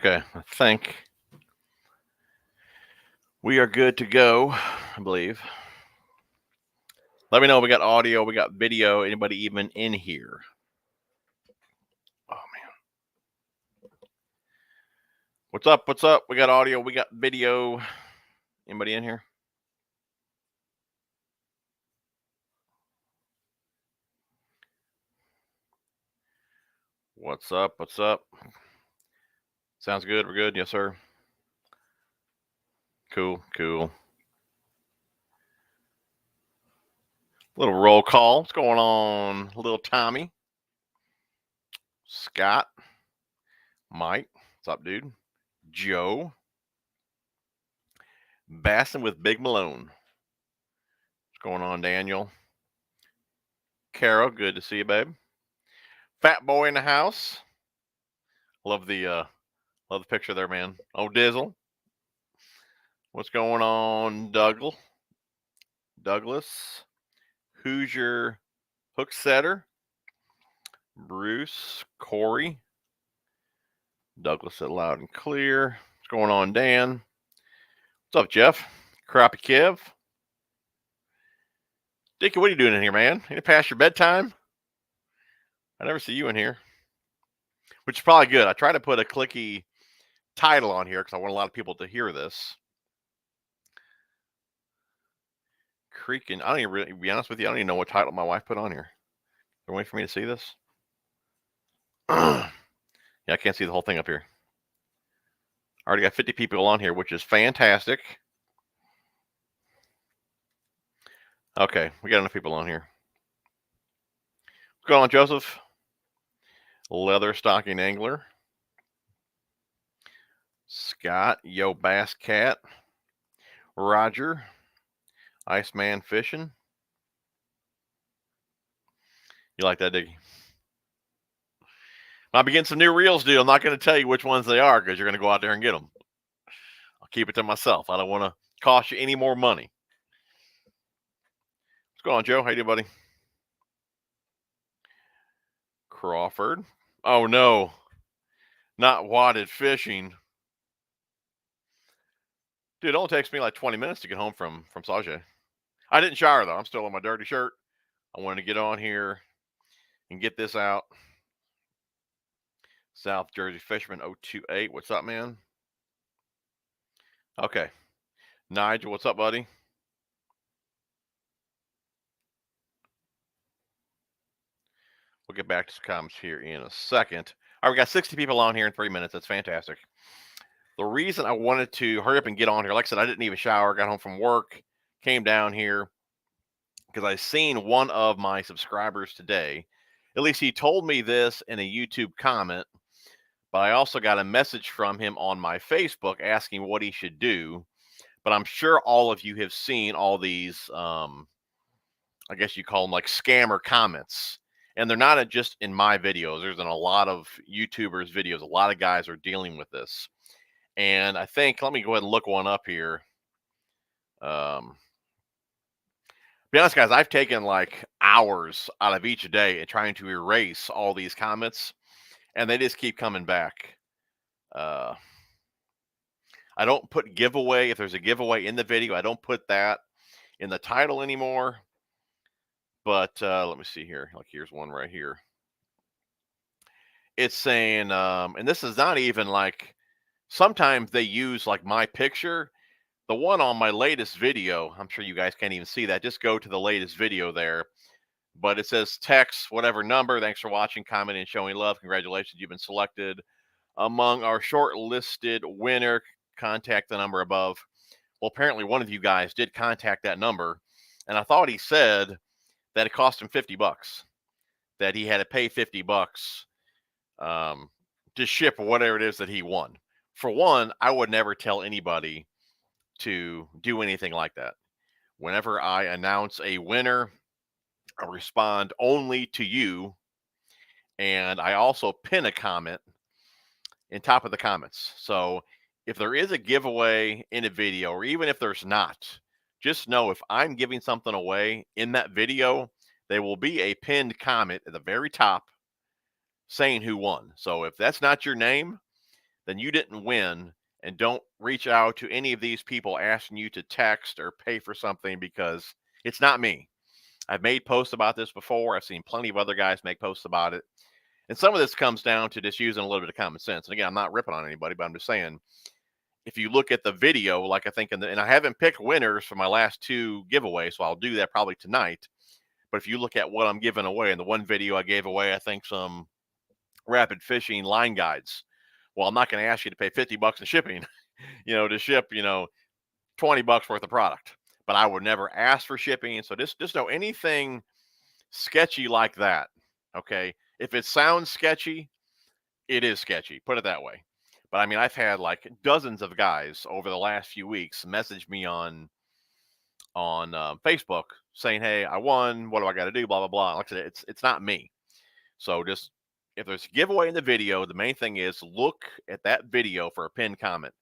Okay, I think we are good to go, I believe. Let me know. We got audio, we got video. Anybody even in here? Oh, man. What's up? What's up? We got audio, we got video. Anybody in here? What's up? What's up? Sounds good. We're good. Yes, sir. Cool. Cool. Little roll call. What's going on, little Tommy? Scott. Mike. What's up, dude? Joe. Bassin with Big Malone. What's going on, Daniel? Carol, good to see you, babe. Fat boy in the house. Love the picture there, man. Oh, Dizzle. What's going on, Douglas? Hoosier hook setter. Bruce, Corey. Douglas said loud and clear. What's going on, Dan? What's up, Jeff? Crappy Kev. Dickie, what are you doing in here, man? You past your bedtime? I never see you in here. Which is probably good. I try to put a clicky title on here because I want a lot of people to hear this. Creaking. I don't even really, to be honest with you, I don't even know what title my wife put on here. They're waiting for me to see this. Yeah, I can't see the whole thing up here. I already got 50 people on here, which is fantastic. Okay, we got enough people on here. What's going on, Joseph? Leather stocking angler. Scott, Yo Bass Cat. Roger, Iceman fishing. You like that, Diggy? I'll be getting some new reels, dude. I'm not going to tell you which ones they are because you're going to go out there and get them. I'll keep it to myself. I don't want to cost you any more money. What's going on, Joe? How you doing, buddy? Crawford. Oh, no. Not wadded fishing. Dude, it only takes me like 20 minutes to get home from Sajay. I didn't shower, though. I'm still in my dirty shirt. I wanted to get on here and get this out. South Jersey Fisherman 028. What's up, man? Okay. Nigel, what's up, buddy? We'll get back to some comments here in a second. All right, we got 60 people on here in 3 minutes. That's fantastic. The reason I wanted to hurry up and get on here, like I said, I didn't even shower, got home from work, came down here because I seen one of my subscribers today. At least he told me this in a YouTube comment, but I also got a message from him on my Facebook asking what he should do. But I'm sure all of you have seen all these, I guess you call them like scammer comments. And they're not just in my videos. There's in a lot of YouTubers' videos. A lot of guys are dealing with this. And I think, let me go ahead and look one up here. Be honest, guys, I've taken like hours out of each day and trying to erase all these comments. And they just keep coming back. I don't put giveaway. If there's a giveaway in the video, I don't put that in the title anymore. But let me see here. Like, here's one right here. It's saying, and this is not even like, sometimes they use like my picture. The one on my latest video, I'm sure you guys can't even see that. Just go to the latest video there. But it says text whatever number. Thanks for watching, commenting, and showing love. Congratulations, you've been selected among our shortlisted winner. Contact the number above. Well, apparently one of you guys did contact that number, and I thought he said that it cost him $50, that he had to pay $50 to ship whatever it is that he won. For one, I would never tell anybody to do anything like that. Whenever I announce a winner, I respond only to you, and I also pin a comment in top of the comments. So if there is a giveaway in a video, or even if there's not, just know if I'm giving something away in that video, there will be a pinned comment at the very top saying who won. So if that's not your name, then you didn't win. And don't reach out to any of these people asking you to text or pay for something, because it's not me. I've made posts about this before. I've seen plenty of other guys make posts about it. And some of this comes down to just using a little bit of common sense. And again, I'm not ripping on anybody, but I'm just saying, if you look at the video, like I think and I haven't picked winners for my last 2 giveaways, so I'll do that probably tonight. But if you look at what I'm giving away, in the one video I gave away, I think some rapid fishing line guides. Well, I'm not going to ask you to pay $50 in shipping, to ship, $20 worth of product. But I would never ask for shipping. So just know anything sketchy like that. Okay. If it sounds sketchy, it is sketchy. Put it that way. But I mean, I've had like dozens of guys over the last few weeks message me on Facebook saying, "Hey, I won. What do I got to do?" Blah blah blah. Like I said, it's not me. So just, if there's a giveaway in the video, the main thing is look at that video for a pinned comment.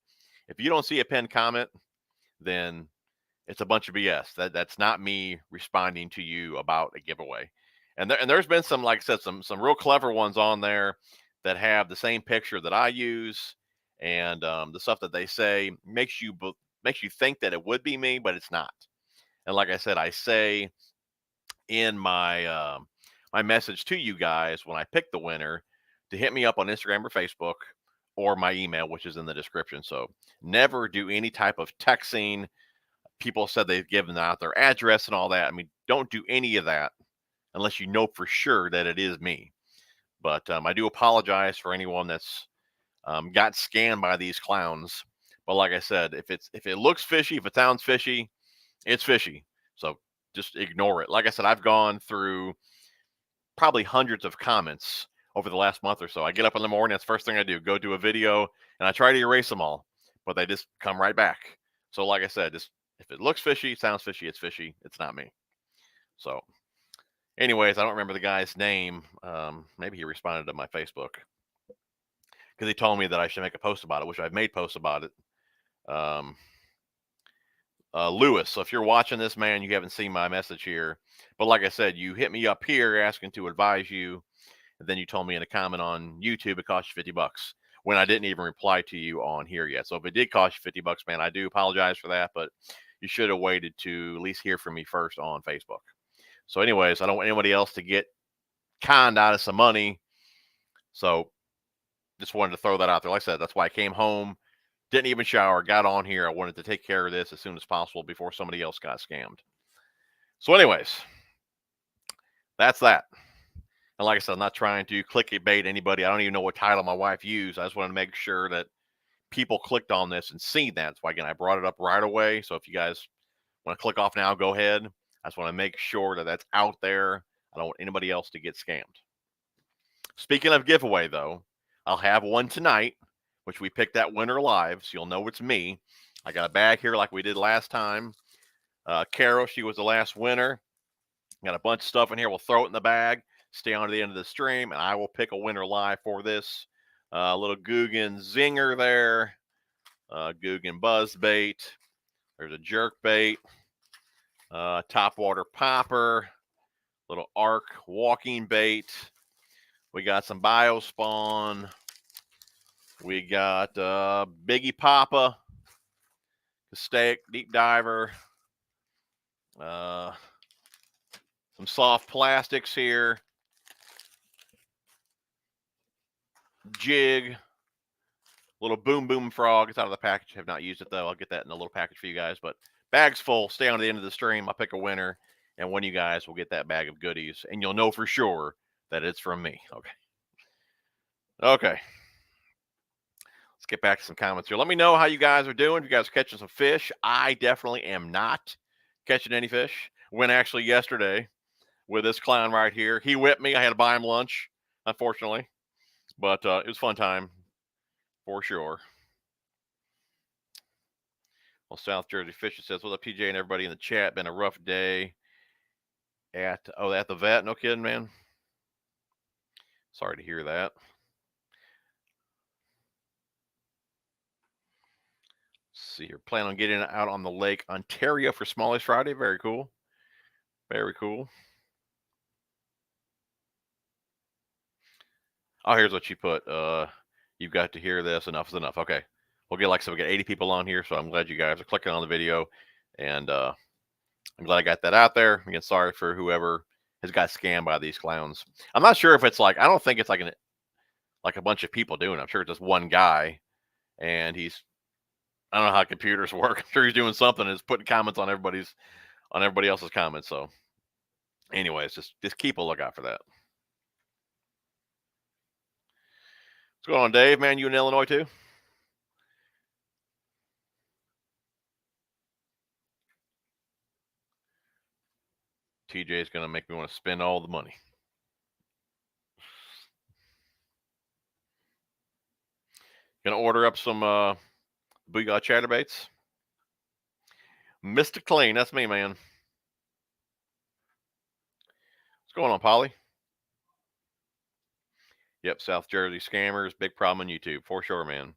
If you don't see a pinned comment, then it's a bunch of BS. That's not me responding to you about a giveaway. And there's been some, like I said, some real clever ones on there that have the same picture that I use, and the stuff that they say makes you think that it would be me, but it's not. And like I said, I say in my message to you guys when I pick the winner to hit me up on Instagram or Facebook, or my email, which is in the description. So never do any type of texting. People said they've given out their address and all that. I mean, don't do any of that unless you know for sure that it is me. But I do apologize for anyone that's got scammed by these clowns. But like I said, if it looks fishy, if it sounds fishy, it's fishy. So just ignore it. Like I said, I've gone through probably hundreds of comments over the last month or so. I get up in the morning, that's the first thing I do, go do a video, and I try to erase them all, but they just come right back. So like I said, just if it looks fishy, sounds fishy, it's fishy. It's not me. So anyways, I don't remember the guy's name. Maybe he responded to my Facebook because he told me that I should make a post about it, which I've made posts about it. Lewis. So if you're watching this, man, you haven't seen my message here. But like I said, you hit me up here asking to advise you. And then you told me in a comment on YouTube it cost you $50 when I didn't even reply to you on here yet. So if it did cost you $50, man, I do apologize for that. But you should have waited to at least hear from me first on Facebook. So anyways, I don't want anybody else to get conned out of some money. So just wanted to throw that out there. Like I said, that's why I came home, didn't even shower, got on here. I wanted to take care of this as soon as possible before somebody else got scammed. So anyways, that's that. And like I said, I'm not trying to clickbait anybody. I don't even know what title my wife used. I just wanted to make sure that people clicked on this and seen that. That's why, again, I brought it up right away. So if you guys want to click off now, go ahead. I just want to make sure that that's out there. I don't want anybody else to get scammed. Speaking of giveaway, though, I'll have one tonight, which we picked that winner live, so you'll know it's me. I got a bag here like we did last time. Carol, she was the last winner. Got a bunch of stuff in here. We'll throw it in the bag, stay on to the end of the stream, and I will pick a winner live for this. Little Guggen Zinger there. Guggen Buzz Bait. There's a jerk bait. Topwater Popper. Little Arc Walking Bait. We got some Biospawn. We got Biggie Papa. Steak Deep Diver. Some soft plastics here. Jig. Little Boom Boom Frog. It's out of the package. I have not used it, though. I'll get that in a little package for you guys. But bag's full. Stay on the end of the stream. I'll pick a winner. And one of you guys will get that bag of goodies. And you'll know for sure that it's from me. Okay. Let's get back to some comments here. Let me know how you guys are doing. If you guys are catching some fish. I definitely am not catching any fish. Went actually yesterday with this clown right here. He whipped me. I had to buy him lunch, unfortunately. But it was a fun time for sure. Well, South Jersey Fisher says, "What's up, PJ and everybody in the chat? Been a rough day at the vet. No kidding, man. Sorry to hear that." Let's see here. Plan on getting out on the Lake Ontario for Smallish Friday. Very cool. Very cool. Oh, here's what you put. You've got to hear this. Enough is enough. Okay. We'll get, like I said, we got 80 people on here, so I'm glad you guys are clicking on the video, and I'm glad I got that out there. Again, sorry for whoever has got scammed by these clowns. I'm not sure if it's like, I don't think it's like a bunch of people doing it. I'm sure it's just one guy, and I don't know how computers work. I'm sure he's doing something and is putting comments on everybody else's comments. So, anyways, just keep a lookout for that. What's going on, Dave? Man, you in Illinois too? TJ is gonna make me want to spend all the money. Gonna order up some Booyah chatterbaits. Mr. Clean, that's me, man. What's going on, Polly? Yep, South Jersey scammers, big problem on YouTube for sure, man.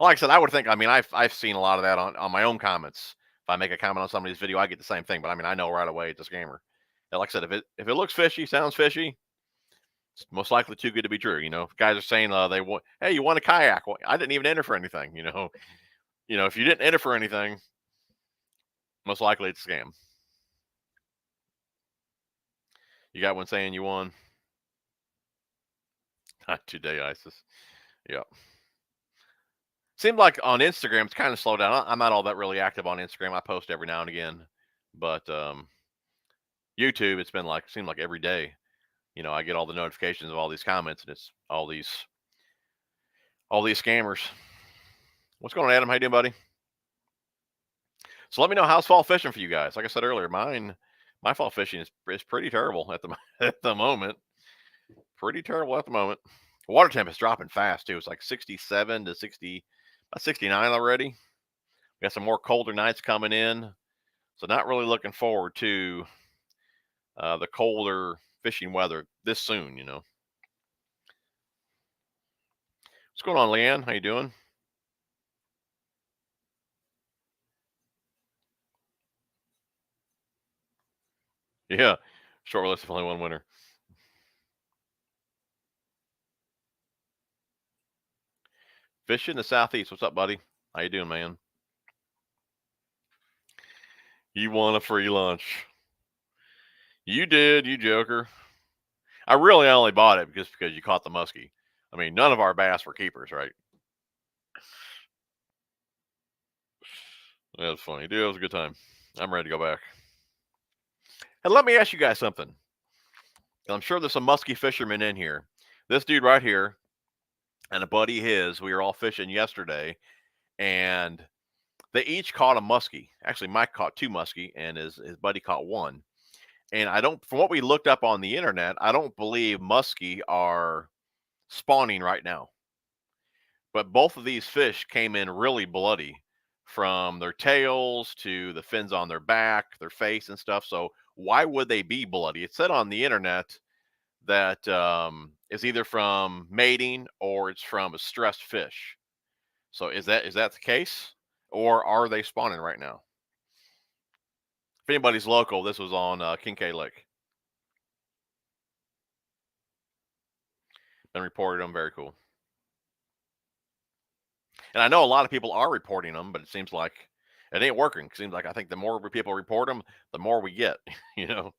Like I said, I would think. I mean, I've seen a lot of that on my own comments. If I make a comment on somebody's video, I get the same thing. But I mean, I know right away it's a scammer. And like I said, if it looks fishy, sounds fishy, it's most likely too good to be true. Guys are saying they want, hey, you want a kayak? Well, I didn't even enter for anything. If you didn't enter for anything, most likely it's a scam. You got one saying you won. Not today, ISIS. Yeah. Seemed like on Instagram it's kind of slowed down. I'm not all that really active on Instagram. I post every now and again, but YouTube, it's been like seemed like every day. I get all the notifications of all these comments, and it's all these scammers. What's going on, Adam? How you doing, buddy? So let me know, how's fall fishing for you guys. Like I said earlier, my fall fishing is pretty terrible at the at the moment. Pretty terrible at the moment. Water temp is dropping fast too. It's like 67 to 60, about 69 already. We got some more colder nights coming in, so not really looking forward to the colder fishing weather this soon. What's going on, Leanne? How you doing? Yeah, short list of only one winner. Fish in the southeast. What's up, buddy? How you doing, man? You won a free lunch. You did, you joker. I really only bought it because you caught the muskie. I mean, none of our bass were keepers, right? That was funny, dude. It was a good time. I'm ready to go back. And let me ask you guys something. I'm sure there's some musky fishermen in here. This dude right here and a buddy of his, we were all fishing yesterday, and they each caught a muskie. Actually, Mike caught two muskie, and his buddy caught one. And from what we looked up on the internet, I don't believe muskie are spawning right now. But both of these fish came in really bloody, from their tails to the fins on their back, their face, and stuff. So why would they be bloody? It said on the internet that is either from mating or it's from a stressed fish. So is that the case, or are they spawning right now? If anybody's local, this was on Kincaid Lake. Been reported on. Very cool. And I know a lot of people are reporting them, but it seems like it ain't working. It seems like, I think the more people report them, the more we get. you know.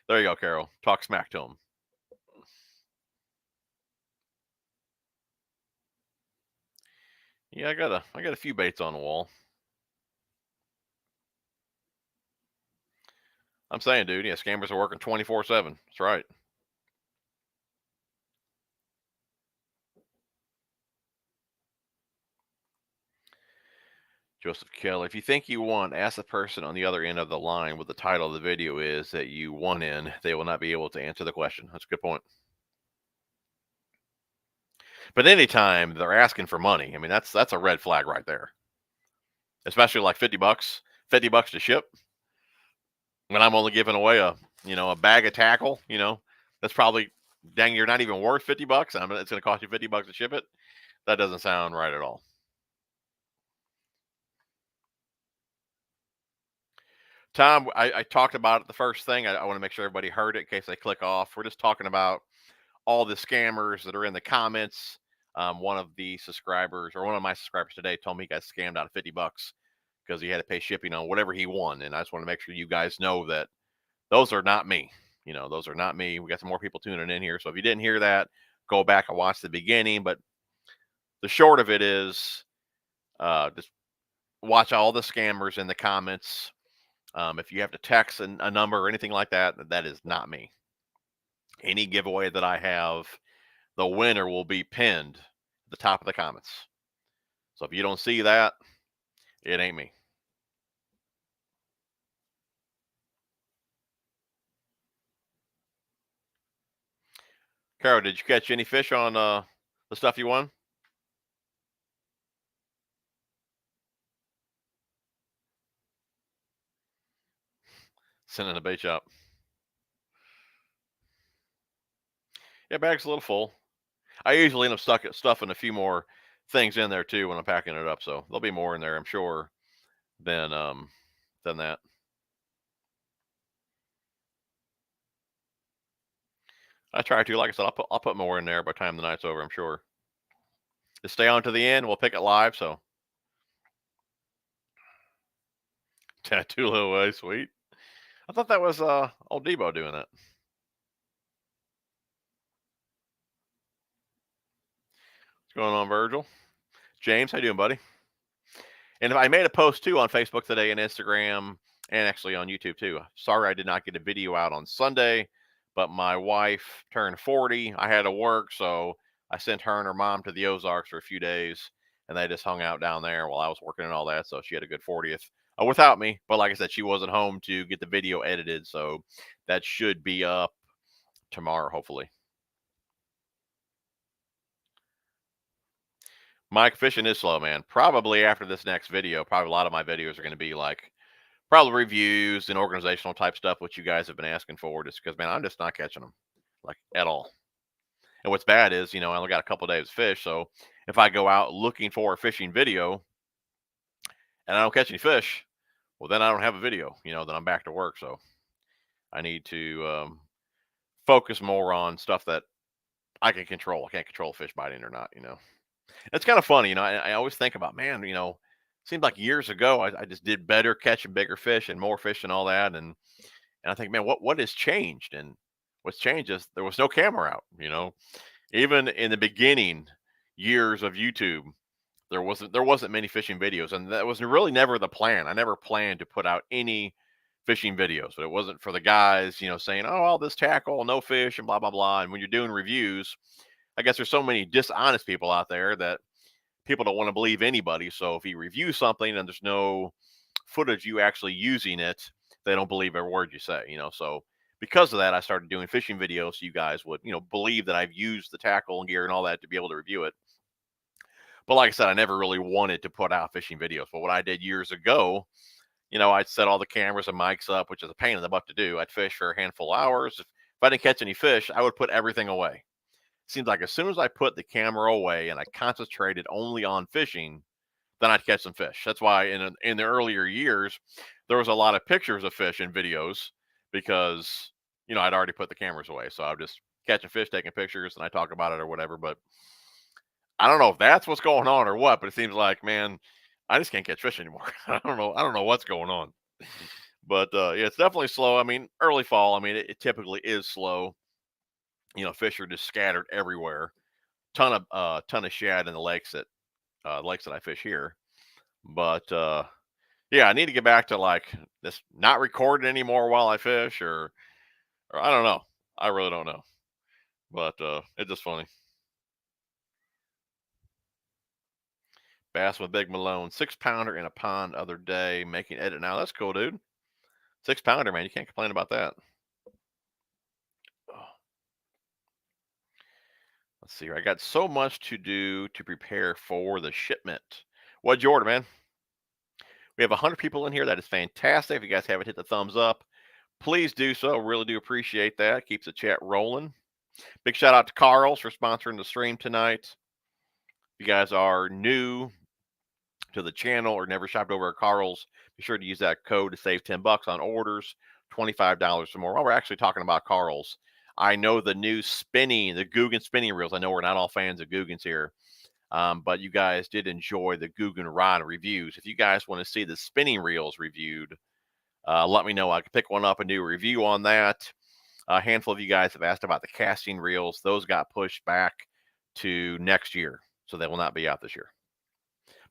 There you go, Carol. Talk smack to them. Yeah, I got a few baits on the wall. I'm saying, dude, yeah, scammers are working 24/7. That's right. Joseph Kelly, if you think you won, ask the person on the other end of the line what the title of the video is that you won in. They will not be able to answer the question. That's a good point. But anytime they're asking for money, I mean, that's a red flag right there. Especially like $50, $50 to ship. When I'm only giving away a bag of tackle, that's probably, dang, you're not even worth $50. I mean, it's going to cost you $50 to ship it. That doesn't sound right at all. Tom, I talked about it the first thing. I want to make sure everybody heard it in case they click off. We're just talking about all the scammers that are in the comments. One of the subscribers, or one of my subscribers today, told me he got scammed out of $50 because he had to pay shipping on whatever he won. And I just want to make sure you guys know that those are not me. Those are not me. We got some more people tuning in here. So if you didn't hear that, go back and watch the beginning. But the short of it is, just watch all the scammers in the comments. If you have to text a number or anything like that, that is not me. Any giveaway that I have, the winner will be pinned at the top of the comments. So if you don't see that, it ain't me. Carol, did you catch any fish on the stuff you won? Sending a bait shop. Yeah, bag's a little full. I usually end up stuffing a few more things in there too when I'm packing it up. So there'll be more in there, I'm sure, than that. I try to. Like I said, I'll put more in there by the time the night's over, I'm sure. Just stay on to the end. We'll pick it live. So tattoo away, sweet. I thought that was old Debo doing that. What's going on, Virgil? James, how you doing, buddy? And I made a post too on Facebook today and Instagram, and actually on YouTube too. Sorry I did not get a video out on Sunday, but my wife turned 40. I had to work, so I sent her and her mom to the Ozarks for a few days, and they just hung out down there while I was working and all that. So she had a good 40th without me. But like I said, she wasn't home to get the video edited, so that should be up tomorrow, hopefully. Mike, fishing is slow, man. Probably after this next video, probably a lot of my videos are going to be like probably reviews and organizational type stuff, which you guys have been asking for, just because, man, I'm just not catching them like at all. And what's bad is, I only got a couple of days to fish. So if I go out looking for a fishing video and I don't catch any fish, well, then I don't have a video, then I'm back to work. So I need to focus more on stuff that I can control. I can't control fish biting or not. It's kind of funny, I always think about, man, seemed like years ago I just did better catching bigger fish and more fish and all that. And I think, man, what has changed? And what's changed is there was no camera out. Even in the beginning years of YouTube, there wasn't many fishing videos, and that was really never the plan. I never planned to put out any fishing videos, but it wasn't for the guys, saying, "Oh, all this tackle, no fish," and blah blah blah. And when you're doing reviews, I guess there's so many dishonest people out there that people don't want to believe anybody. So if you review something and there's no footage you actually using it, they don't believe every word you say. So because of that, I started doing fishing videos so you guys would, believe that I've used the tackle and gear and all that to be able to review it. But like I said, I never really wanted to put out fishing videos. But what I did years ago, I'd set all the cameras and mics up, which is a pain in the butt to do. I'd fish for a handful of hours. If I didn't catch any fish, I would put everything away. Seems like as soon as I put the camera away and I concentrated only on fishing, then I'd catch some fish. That's why in the earlier years, there was a lot of pictures of fish and videos because, I'd already put the cameras away. So I'm just catching fish, taking pictures, and I talk about it or whatever. But I don't know if that's what's going on or what, but it seems like, man, I just can't catch fish anymore. I don't know. I don't know what's going on. But yeah, it's definitely slow. I mean, early fall, it typically is slow. Fish are just scattered everywhere. Ton of shad in the lakes that I fish here. But yeah, I need to get back to like this not recording anymore while I fish, or I don't know. I really don't know. But it's just funny. Bass with Big Malone, 6-pounder in a pond other day, making edit now. That's cool, dude. 6-pounder, man. You can't complain about that. Oh, let's see here. I got so much to do to prepare for the shipment. What'd you order, man? We have 100 people in here. That is fantastic. If you guys haven't hit the thumbs up, please do so. Really do appreciate that. Keeps the chat rolling. Big shout out to Carl's for sponsoring the stream tonight. If you guys are new to the channel or never shopped over at Carl's, be sure to use that code to save $10 on orders, $25 or more. While we're actually talking about Carl's, I know the new the Guggen spinning reels. I know we're not all fans of Guggens here, but you guys did enjoy the Guggen rod reviews. If you guys want to see the spinning reels reviewed, let me know. I can pick one up and do a review on that. A handful of you guys have asked about the casting reels. Those got pushed back to next year, so they will not be out this year.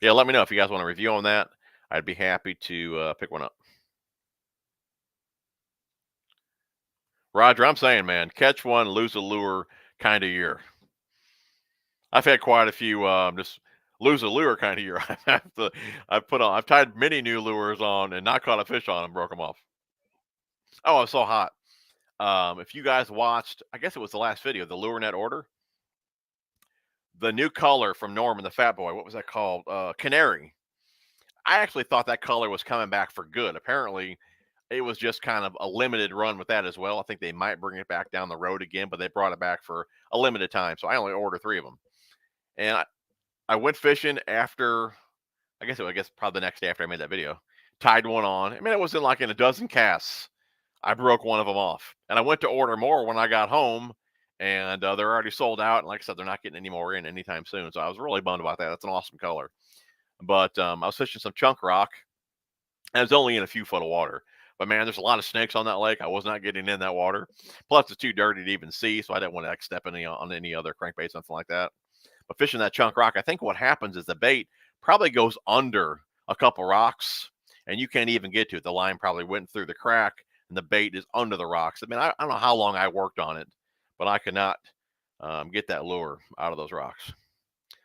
Yeah, let me know if you guys want a review on that. I'd be happy to pick one up. Roger, I'm saying, man, catch one, lose a lure kind of year. I've had quite a few just lose a lure kind of year. I've tied many new lures on and not caught a fish on them, broke them off. Oh, I was so hot. If you guys watched, I guess it was the last video, the lure net order, the new color from Norman the Fat Boy. What was that called? Canary. I actually thought that color was coming back for good. Apparently, it was just kind of a limited run with that as well. I think they might bring it back down the road again, but they brought it back for a limited time. So I only ordered 3 of them. And I went fishing after, I guess probably the next day after I made that video. Tied one on. I mean, it was in a dozen casts. I broke one of them off. And I went to order more when I got home, and they're already sold out. And like I said, they're not getting any more in anytime soon. So I was really bummed about that. That's an awesome color. But I was fishing some chunk rock, and it was only in a few foot of water. But man, there's a lot of snakes on that lake. I was not getting in that water. Plus, it's too dirty to even see, so I didn't want to step on any other crankbait, something like that. But fishing that chunk rock, I think what happens is the bait probably goes under a couple rocks, and you can't even get to it. The line probably went through the crack, and the bait is under the rocks. I mean, I don't know how long I worked on it, but I could not get that lure out of those rocks.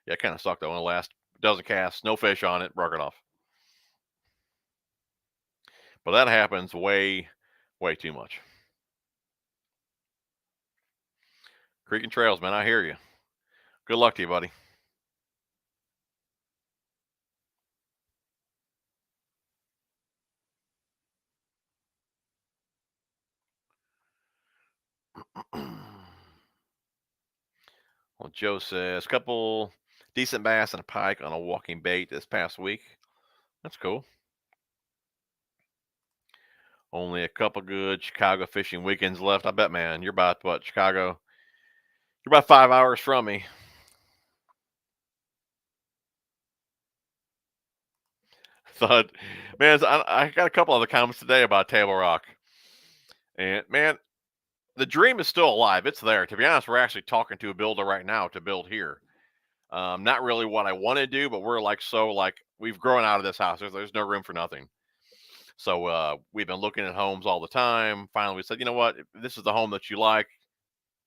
Yeah, it kind of sucked though. Only last dozen casts, no fish on it, broke it off. But that happens way, way too much. Creek and trails, man, I hear you. Good luck to you, buddy. Well, Joe says, couple decent bass and a pike on a walking bait this past week. That's cool. Only a couple good Chicago fishing weekends left. I bet, man. You're about what, Chicago? You're about 5 hours from me. Thought, man, I got a couple other comments today about Table Rock, and man, the dream is still alive. It's there. To be honest, we're actually talking to a builder right now to build here. Not really what I want to do, but we're like we've grown out of this house. There's no room for nothing. So we've been looking at homes all the time. Finally, we said, you know what? If this is the home that you like,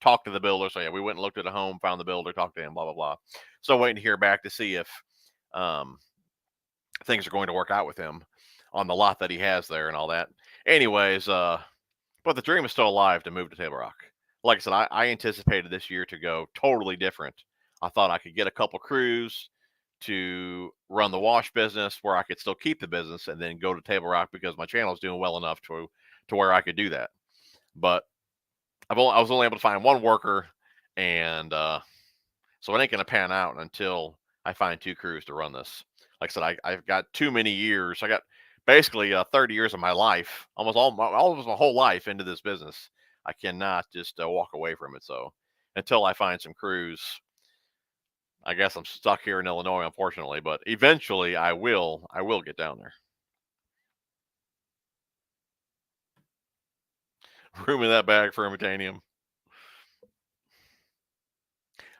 talk to the builder. So yeah, we went and looked at a home, found the builder, talked to him, blah blah blah. So waiting to hear back to see if um, things are going to work out with him on the lot that he has there and all that. Anyways, but the dream is still alive to move to Table Rock. Like I said, I anticipated this year to go totally different. I thought I could get a couple crews to run the wash business where I could still keep the business and then go to Table Rock because my channel is doing well enough to where I could do that. But I was only able to find one worker, and so it ain't going to pan out until I find 2 crews to run this. Like I said, I've got too many years. I got basically 30 years of my life, almost my whole life into this business. I cannot just walk away from it. So until I find some crews, I guess I'm stuck here in Illinois, unfortunately. But eventually, I will get down there. Room in that bag for Metanium.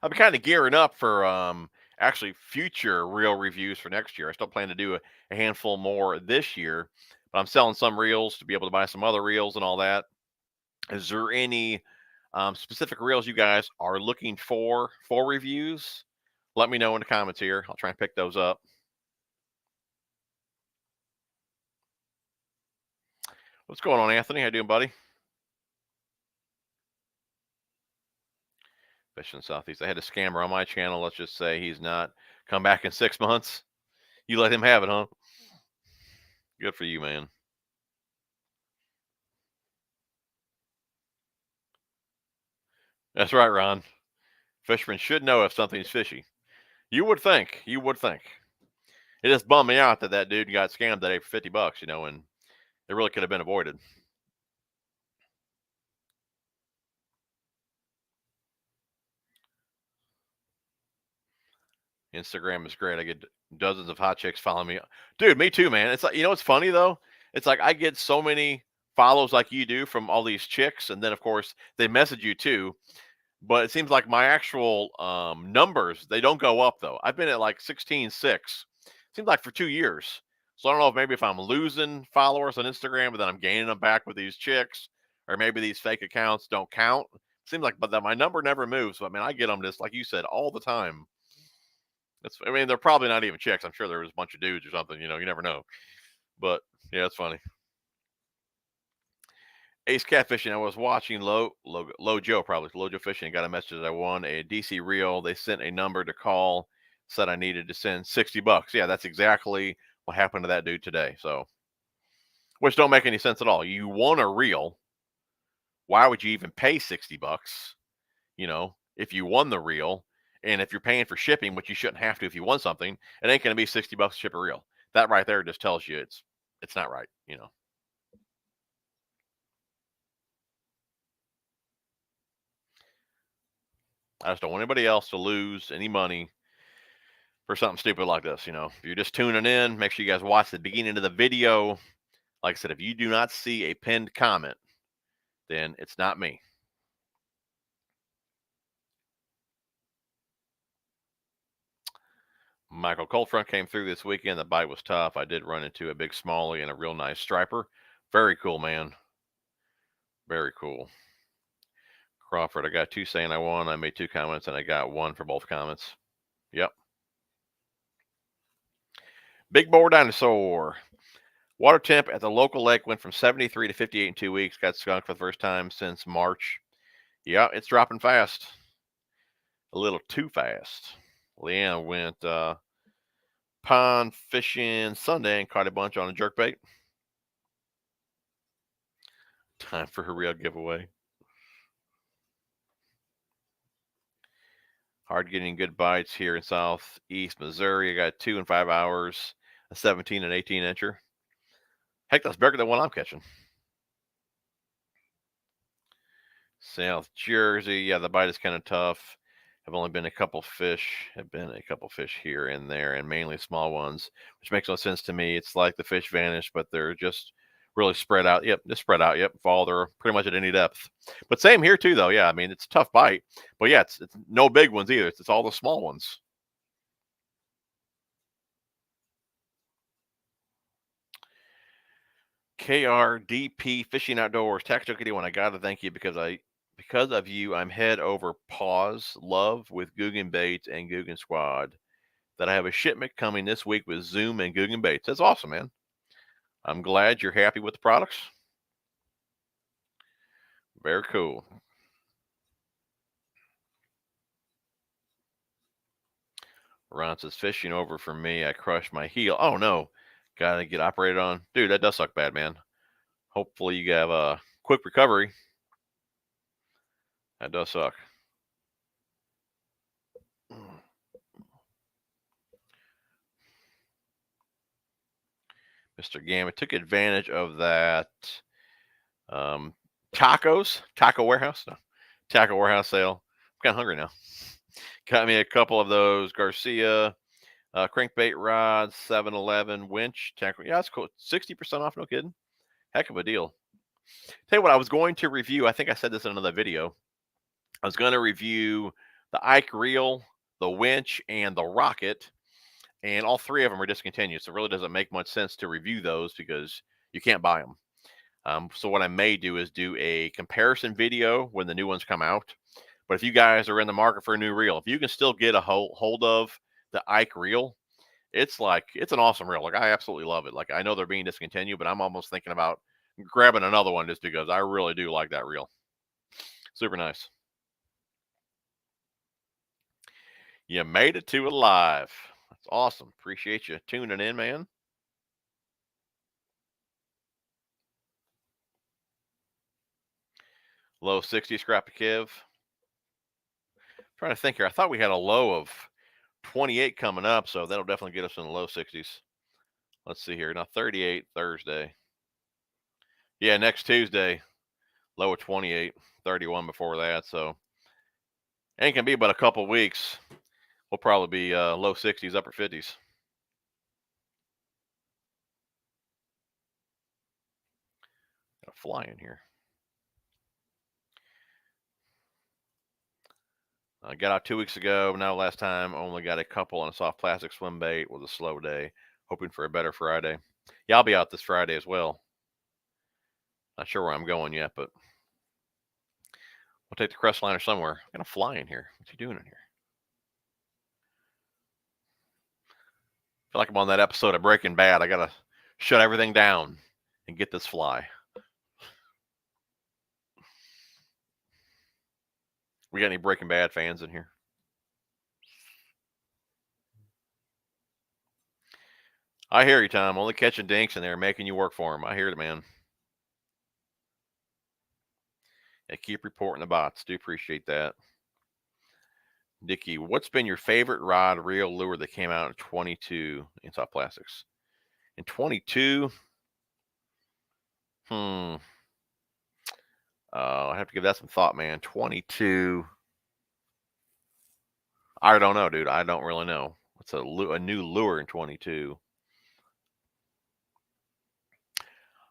I'm kind of gearing up for actually future reel reviews for next year. I still plan to do a handful more this year, but I'm selling some reels to be able to buy some other reels and all that. Is there any specific reels you guys are looking for reviews? Let me know in the comments here. I'll try and pick those up. What's going on, Anthony? How you doing, buddy? Fishing Southeast. I had a scammer on my channel. Let's just say he's not come back in 6 months. You let him have it, huh? Good for you, man. That's right, Ron. Fishermen should know if something's fishy. You would think. You would think. It just bummed me out that that dude got scammed today for $50, and it really could have been avoided. Instagram is great. I get dozens of hot chicks following me. Dude, me too, man. It's like, what's funny though? It's like I get so many follows like you do from all these chicks, and then of course they message you too. But it seems like my actual numbers, they don't go up though. I've been at like 16.6. Seems like for 2 years. So I don't know if maybe if I'm losing followers on Instagram, but then I'm gaining them back with these chicks, or maybe these fake accounts don't count. Seems like, but that my number never moves. But man, I get them just like you said all the time. I mean, they're probably not even chicks. I'm sure there was a bunch of dudes or something. You never know. But yeah, it's funny. Ace Catfishing. I was watching Low Joe, probably Low Joe Fishing. Got a message that I won a DC reel. They sent a number to call, said I needed to send $60. Yeah, that's exactly what happened to that dude today. So, which don't make any sense at all. You won a reel. Why would you even pay $60? If you won the reel, and if you're paying for shipping, which you shouldn't have to if you won something, it ain't going to be $60 to ship a reel. That right there just tells you it's not right. I just don't want anybody else to lose any money for something stupid like this. If you're just tuning in, make sure you guys watch the beginning of the video. Like I said, if you do not see a pinned comment, then it's not me. Michael Coldfront came through this weekend. The bite was tough. I did run into a big smallie and a real nice striper. Very cool, man. Very cool. Crawford, I got 2 saying I won. I made 2 comments and I got 1 for both comments. Yep. Big Boar Dinosaur. Water temp at the local lake went from 73 to 58 in 2 weeks. Got skunked for the first time since March. Yeah, it's dropping fast. A little too fast. Leanne went pond fishing Sunday and caught a bunch on a jerkbait. Time for her real giveaway. Hard getting good bites here in southeast Missouri. I got 2 in 5 hours, a 17 and 18 incher. Heck, that's bigger than what I'm catching. South Jersey, yeah, the bite is kind of tough. Have only been a couple fish. Have been a couple fish here and there, and mainly small ones, which makes no sense to me. It's like the fish vanish, but they're just really spread out. Yep, just spread out. Yep, fall. They're pretty much at any depth. But same here too, though. Yeah, I mean it's a tough bite, but yeah, it's no big ones either. It's all the small ones. KRDP Fishing Outdoors, Tactical 81. I gotta thank you because of you, I'm head over paws love with Guggen Baits and Guggen Squad. That I have a shipment coming this week with Zoom and Guggen Baits. That's awesome, man. I'm glad you're happy with the products. Very cool. Ron says fishing over for me. I crushed my heel. Oh no, gotta get operated on, dude. That does suck bad, man. Hopefully you have a quick recovery. That does suck. Mr. Gambit took advantage of that taco warehouse sale. I'm kind of hungry now. Got me a couple of those Garcia crankbait rods, 7-Eleven winch tackle. Yeah, that's cool. 60% off, no kidding. Heck of a deal. Tell you what, I was going to review. I think I said this in another video. I was going to review the Ike reel, the winch, and the rocket, and all 3 of them are discontinued. So it really doesn't make much sense to review those because you can't buy them. So what I may do is do a comparison video when the new ones come out. But if you guys are in the market for a new reel, if you can still get a hold of the Ike reel, it's an awesome reel. Like I absolutely love it. Like I know they're being discontinued, but I'm almost thinking about grabbing another one just because I really do like that reel. Super nice. You made it to it live. That's awesome. Appreciate you tuning in, man. Low 60 Scrappy Kev. Trying to think here. I thought we had a low of 28 coming up, so that'll definitely get us in the low 60s. Let's see here. Now 38 Thursday. Yeah, next Tuesday, low of 28, 31 before that. So ain't gonna be but a couple weeks. We'll probably be low 60s, upper 50s. Got a fly in here. I got out 2 weeks ago. Now, last time, only got a couple on a soft plastic swim bait with a slow day. Hoping for a better Friday. Yeah, I'll be out this Friday as well. Not sure where I'm going yet, but we'll take the crest liner somewhere. I got a fly in here. What's he doing in here? I feel like I'm on that episode of Breaking Bad. I gotta shut everything down and get this fly. We got any Breaking Bad fans in here? I hear you, Tom. Only catching dinks in there, making you work for them. I hear it, man. Yeah, keep reporting the bots. Do appreciate that. Dickie, what's been your favorite rod, reel, lure that came out in 22 in soft plastics? In 22, I have to give that some thought, man. 22, I don't know, dude. I don't really know. What's a new lure in 22?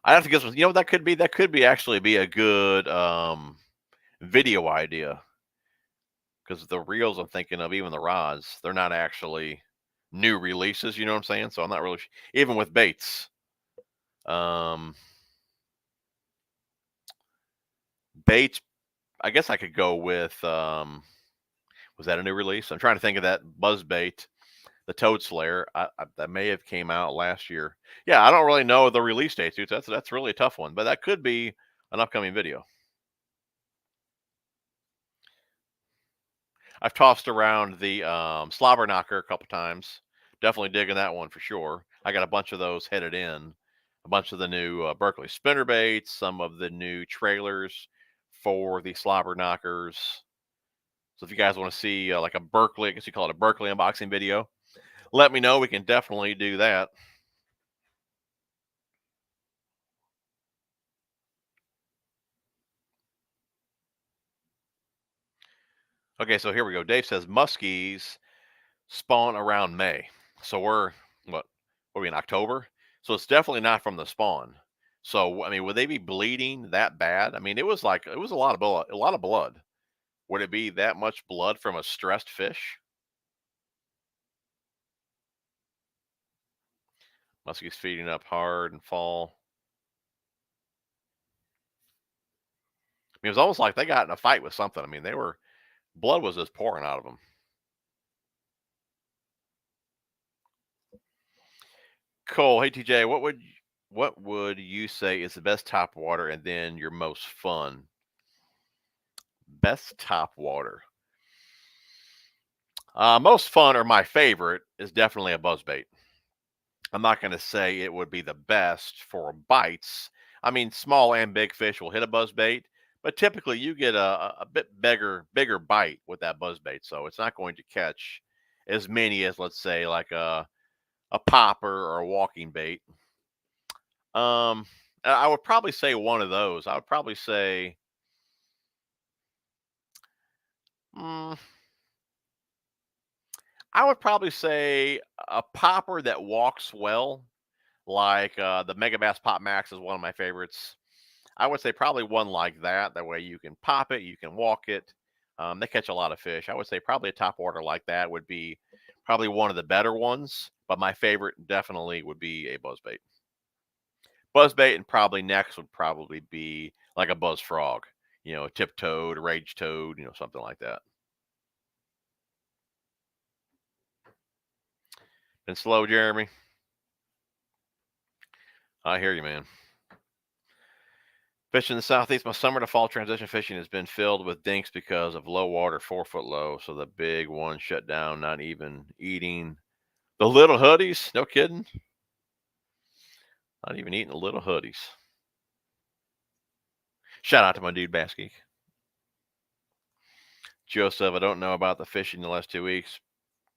I have to guess. You know what that could be? That could be actually be a good video idea, because the reels I'm thinking of, even the rods, they're not actually new releases. You know what I'm saying? So I'm not really even with baits. Baits. I guess I could go with. Was that a new release? I'm trying to think of that buzz bait, the Toad Slayer. That may have came out last year. Yeah, I don't really know the release dates, dude. That's really a tough one, but that could be an upcoming video. I've tossed around the slobber knocker a couple times. Definitely digging that one for sure. I got a bunch of those headed in. A bunch of the new Berkeley spinner baits, some of the new trailers for the slobber knockers. So if you guys want to see like a Berkeley, I guess you call it a Berkeley unboxing video, let me know. We can definitely do that. Okay, so here we go. Dave says muskies spawn around May. So we're what? What are we in October? So it's definitely not from the spawn. So I mean, would they be bleeding that bad? I mean, it was a lot of blood. A lot of blood. Would it be that much blood from a stressed fish? Muskies feeding up hard and fall. I mean, it was almost like they got in a fight with something. I mean, blood was just pouring out of them. Cole, hey TJ, what would you say is the best top water and then your most fun? Best top water. Most fun or my favorite is definitely a buzzbait. I'm not going to say it would be the best for bites. I mean, small and big fish will hit a buzzbait, but typically you get a bit bigger bite with that buzzbait, so it's not going to catch as many as, let's say, like a popper or a walking bait. Um, I would probably say one of those. I would probably say, mm, I would probably say a popper that walks well, like the Megabass Pop Max is one of my favorites. I would say probably one like that. That way you can pop it, you can walk it. They catch a lot of fish. I would say probably a top water like that would be probably one of the better ones. But my favorite definitely would be a buzzbait. Buzzbait, and probably next would probably be like a buzz frog, a tip toad, a rage toad, something like that. Been slow, Jeremy. I hear you, man. Fishing in the southeast, my summer to fall transition fishing has been filled with dinks because of low water, 4 foot low. So the big one shut down, not even eating the little hoodies. No kidding. Not even eating the little hoodies. Shout out to my dude Basky. Joseph, I don't know about the fishing the last 2 weeks.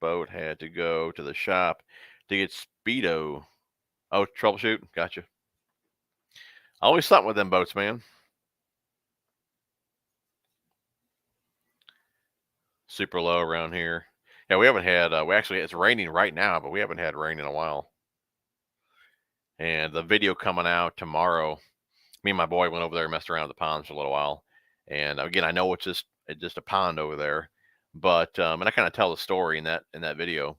Boat had to go to the shop to get Speedo. Oh, troubleshoot. Gotcha. Always something with them boats, man. Super low around here. Yeah, we haven't had. We actually it's raining right now, but we haven't had rain in a while. And the video coming out tomorrow. Me and my boy went over there and messed around with the ponds for a little while. And again, I know it's just a pond over there, but and I kind of tell the story in that video.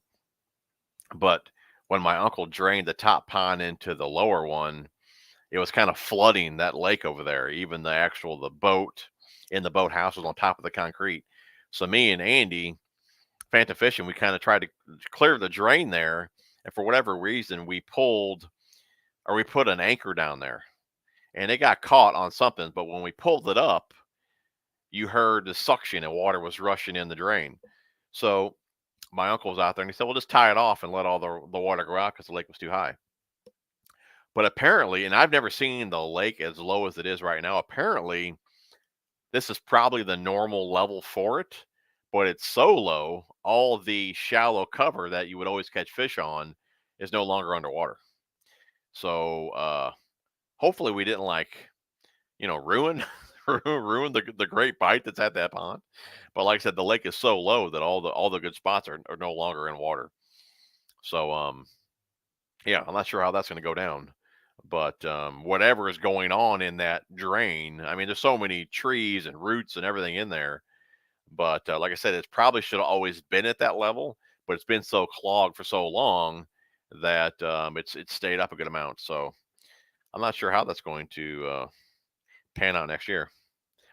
But when my uncle drained the top pond into the lower one, it was kind of flooding that lake over there. Even the boat in the boathouse was on top of the concrete. So me and Andy, Phantom Fishing, we kind of tried to clear the drain there, and for whatever reason, we put an anchor down there, and it got caught on something. But when we pulled it up, you heard the suction and water was rushing in the drain. So my uncle was out there and he said, "Well, just tie it off and let all the water go out because the lake was too high." But apparently, and I've never seen the lake as low as it is right now. Apparently, this is probably the normal level for it, but it's so low, all the shallow cover that you would always catch fish on is no longer underwater. So hopefully we didn't ruin ruin the great bite that's at that pond. But like I said, the lake is so low that all the good spots are no longer in water. So yeah, I'm not sure how that's going to go down. But whatever is going on in that drain, I mean, there's so many trees and roots and everything in there. But like I said, it probably should have always been at that level, but it's been so clogged for so long that it's stayed up a good amount. So I'm not sure how that's going to pan out next year.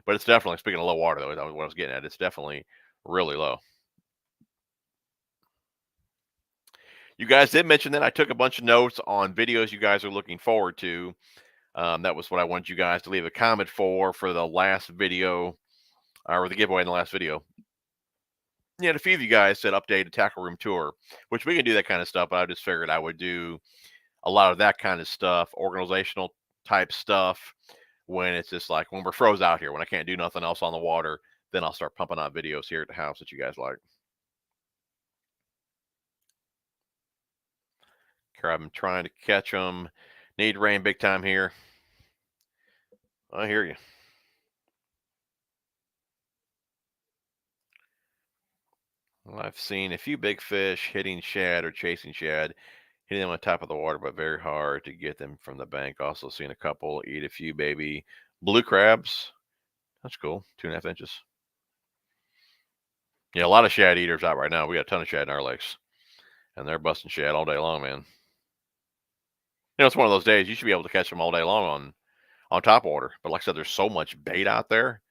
But it's definitely, speaking of low water, though, that was what I was getting at. It's definitely really low. You guys did mention that I took a bunch of notes on videos you guys are looking forward to. That was what I wanted you guys to leave a comment for the last video, or the giveaway in the last video. Yeah, a few of you guys said update a tackle room tour, which we can do that kind of stuff. But I just figured I would do a lot of that kind of stuff, organizational type stuff, when it's just like when we're froze out here, when I can't do nothing else on the water, then I'll start pumping out videos here at the house that you guys like. I'm trying to catch them. Need rain big time here. I hear you. Well, I've seen a few big fish hitting shad or chasing shad, hitting them on top of the water, but very hard to get them from the bank. Also seen a couple eat a few baby blue crabs. That's cool. 2.5 inches. Yeah, a lot of shad eaters out right now. We got a ton of shad in our lakes, and they're busting shad all day long, man. It's one of those days you should be able to catch them all day long on top water. But like I said, there's so much bait out there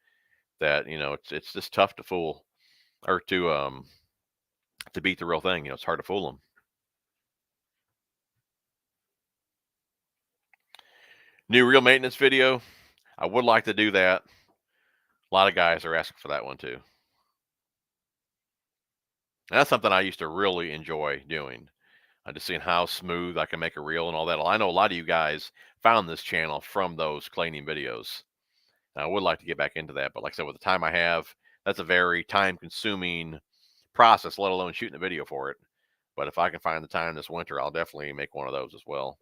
that it's just tough to fool or to beat the real thing. It's hard to fool them. New reel maintenance video. I would like to do that. A lot of guys are asking for that one too. And that's something I used to really enjoy doing. I just seeing how smooth I can make a reel and all that. I know a lot of you guys found this channel from those cleaning videos. And I would like to get back into that, but like I said, with the time I have, that's a very time-consuming process, let alone shooting a video for it. But if I can find the time this winter, I'll definitely make one of those as well.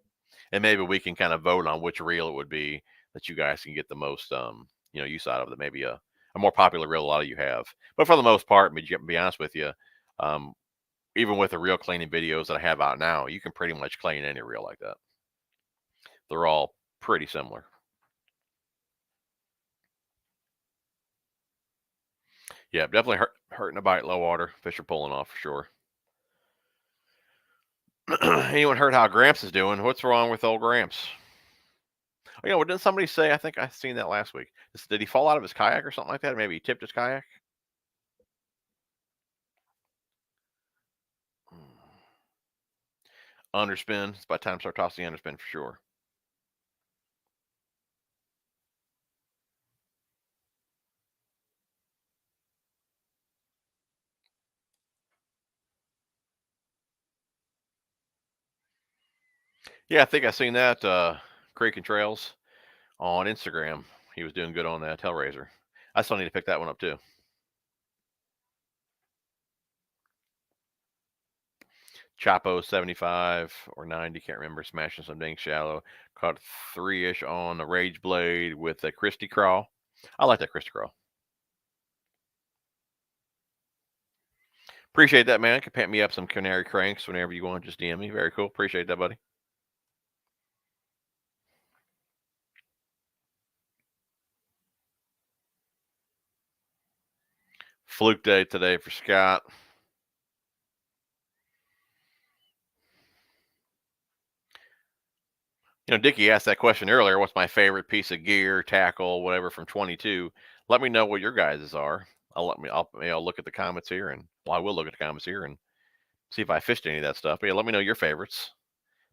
And maybe we can kind of vote on which reel it would be that you guys can get the most use out of. That maybe a more popular reel a lot of you have. But for the most part, to be honest with you, um, even with the reel cleaning videos that I have out now, you can pretty much clean any reel like that. They're all pretty similar. Yeah, definitely hurting a bite, low water. Fish are pulling off for sure. Anyone heard how Gramps is doing? What's wrong with old Gramps? Didn't somebody say? I think I seen that last week. Did he fall out of his kayak or something like that? Or maybe he tipped his kayak. Underspin. It's about time to start tossing the underspin for sure. Yeah, I think I seen that Creek and Trails on Instagram. He was doing good on that Hellraiser. I still need to pick that one up too. Chapo 75 or 90, can't remember, smashing some dang shallow. Caught 3-ish on a Rage Blade with a Christy Crawl. I like that Christy Crawl. Appreciate that, man. You can pant me up some canary cranks whenever you want. Just DM me. Very cool. Appreciate that, buddy. Fluke day today for Scott. Dickie asked that question earlier. What's my favorite piece of gear, tackle, whatever from 22? Let me know what your guys's are. I'll look at the comments here, and I will look at the comments here and see if I fished any of that stuff. But yeah, let me know your favorites.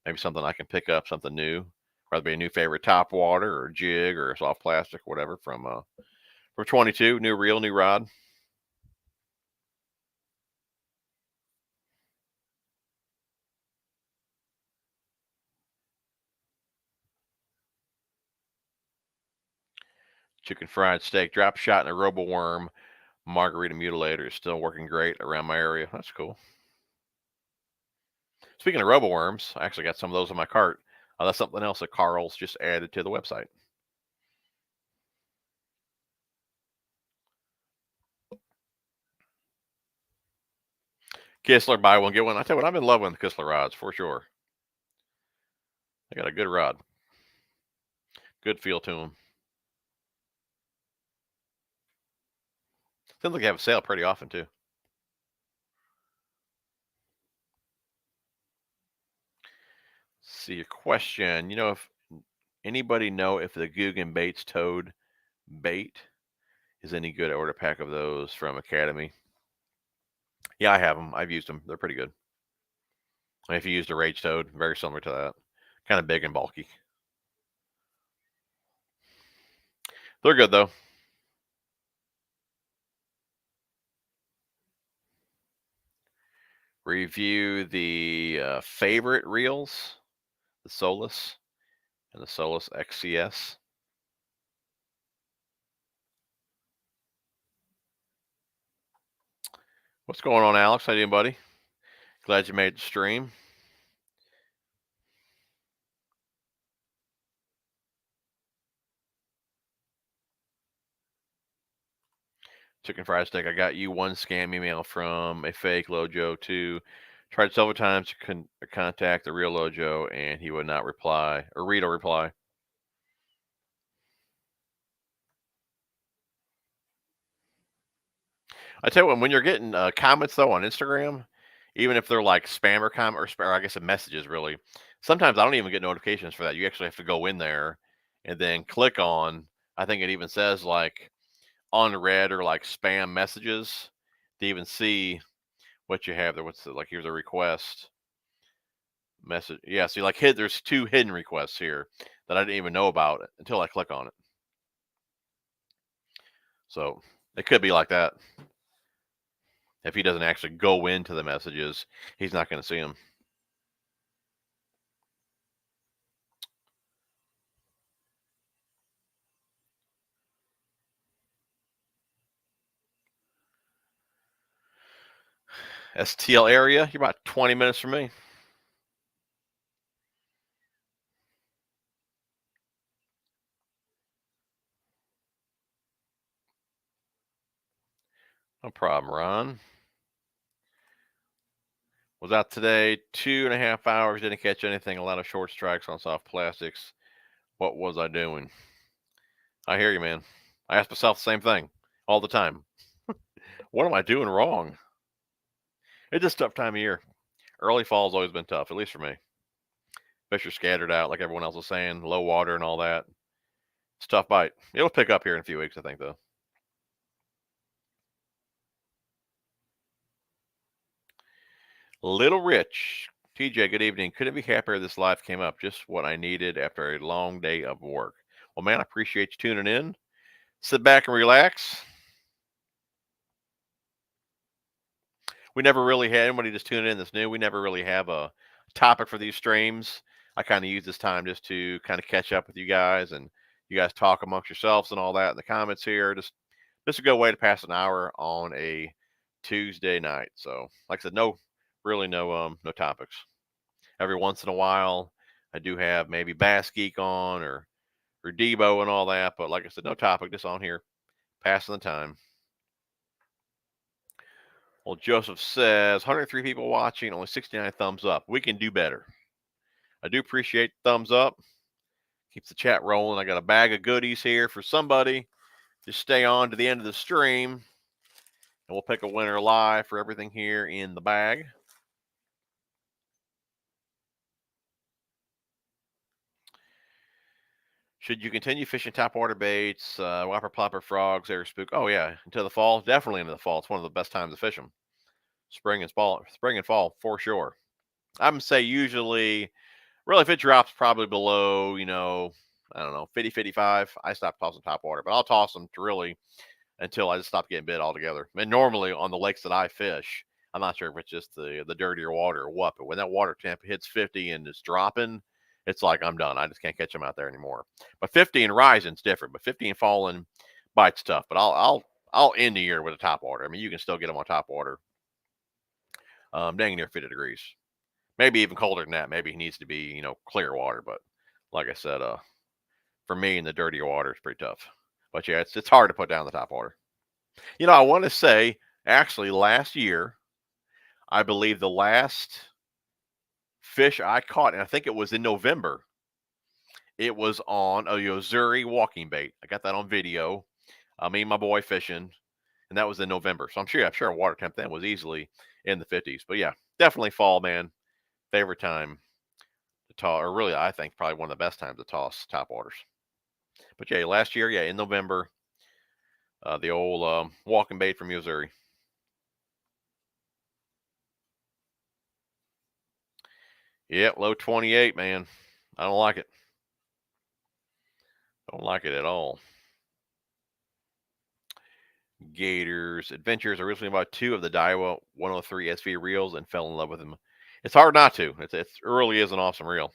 Maybe something I can pick up, something new. Whether it be a new favorite top water or jig or soft plastic, whatever from 22. New reel, new rod. Chicken fried steak, drop shot, and a robo worm margarita mutilator is still working great around my area. That's cool. Speaking of robo worms, I actually got some of those in my cart. That's something else that Carl's just added to the website. Kistler, buy one, get one. I tell you what, I'm in love with the Kistler rods for sure. They got a good rod, good feel to them. Seems like they have a sale pretty often too. See your question. If anybody know if the Guggen Baits Toad bait is any good? I ordered a pack of those from Academy. Yeah, I have them. I've used them. They're pretty good. If you used a Rage Toad, very similar to that. Kind of big and bulky. They're good though. Review the favorite reels, the Solus and the Solus XCS. What's going on, Alex? How you doing, buddy? Glad you made the stream. Chicken fried steak. I got you one scam email from a fake Lojo too. Tried several times to contact the real Lojo, and he would not reply or read or reply. I tell you what, when you're getting comments though on Instagram, even if they're like spam or I guess messages really, sometimes I don't even get notifications for that. You actually have to go in there and then click on. I think it even says like unread or like spam messages to even see what you have there. Like here's a request message. Yeah, see like there's 2 hidden requests here that I didn't even know about until I click on it. So it could be like that. If he doesn't actually go into the messages, he's not going to see them. STL area, you're about 20 minutes from me. No problem, Ron. Was out today 2.5 hours, didn't catch anything, a lot of short strikes on soft plastics. What was I doing? I hear you, man. I ask myself the same thing all the time. What am I doing wrong? It's just a tough time of year. Early fall's always been tough, at least for me. Fish are scattered out, like everyone else was saying, low water and all that. It's a tough bite. It'll pick up here in a few weeks, I think, though. Little Rich. TJ, good evening. Couldn't be happier this live came up. Just what I needed after a long day of work. Well, man, I appreciate you tuning in. Sit back and relax. We never really had anybody just tuning in that's new. We never really have a topic for these streams. I kind of use this time just to kind of catch up with you guys and you guys talk amongst yourselves and all that in the comments here. Just a good way to pass an hour on a Tuesday night. So, like I said, no topics. Every once in a while, I do have maybe Bass Geek on or Debo and all that, but like I said, no topic, just on here, passing the time. Well, Joseph says 103 people watching, only 69 thumbs up. We can do better. I do appreciate the thumbs up. Keeps the chat rolling. I got a bag of goodies here for somebody. Just stay on to the end of the stream, and we'll pick a winner live for everything here in the bag. Should you continue fishing topwater baits, whopper, plopper, frogs, air spook? Oh yeah, until the fall. Definitely into the fall. It's one of the best times to fish them. Spring and fall for sure. I would say usually, really, if it drops probably below, I don't know, 50, 55, I stop tossing topwater. But I'll toss them to really until I just stop getting bit altogether. And normally on the lakes that I fish, I'm not sure if it's just the dirtier water or what, but when that water temp hits 50 and it's dropping, it's like I'm done. I just can't catch them out there anymore. But 50 and rising's different. But 50 and falling bites tough. But I'll end the year with a top water. I mean, you can still get them on top water. Dang near 50 degrees. Maybe even colder than that. Maybe he needs to be, clear water. But like I said, for me in the dirtier water, it's pretty tough. But yeah, it's hard to put down the top water. I want to say actually last year, I believe the last fish I caught, and I think it was in November, it was on a Yozuri walking bait. I got that on video. Me and my boy fishing, and that was in November. So I'm sure our water temp then was easily in the 50s. But yeah, definitely fall, man. Favorite time to toss, or really, I think probably one of the best times to toss top waters. But yeah, last year, yeah, in November, the old walking bait from Missouri. Yeah, low 28, man. I don't like it. Don't like it at all. Gators Adventures. I originally bought two of the Daiwa 103 SV reels and fell in love with them. It's hard not to. It really is an awesome reel,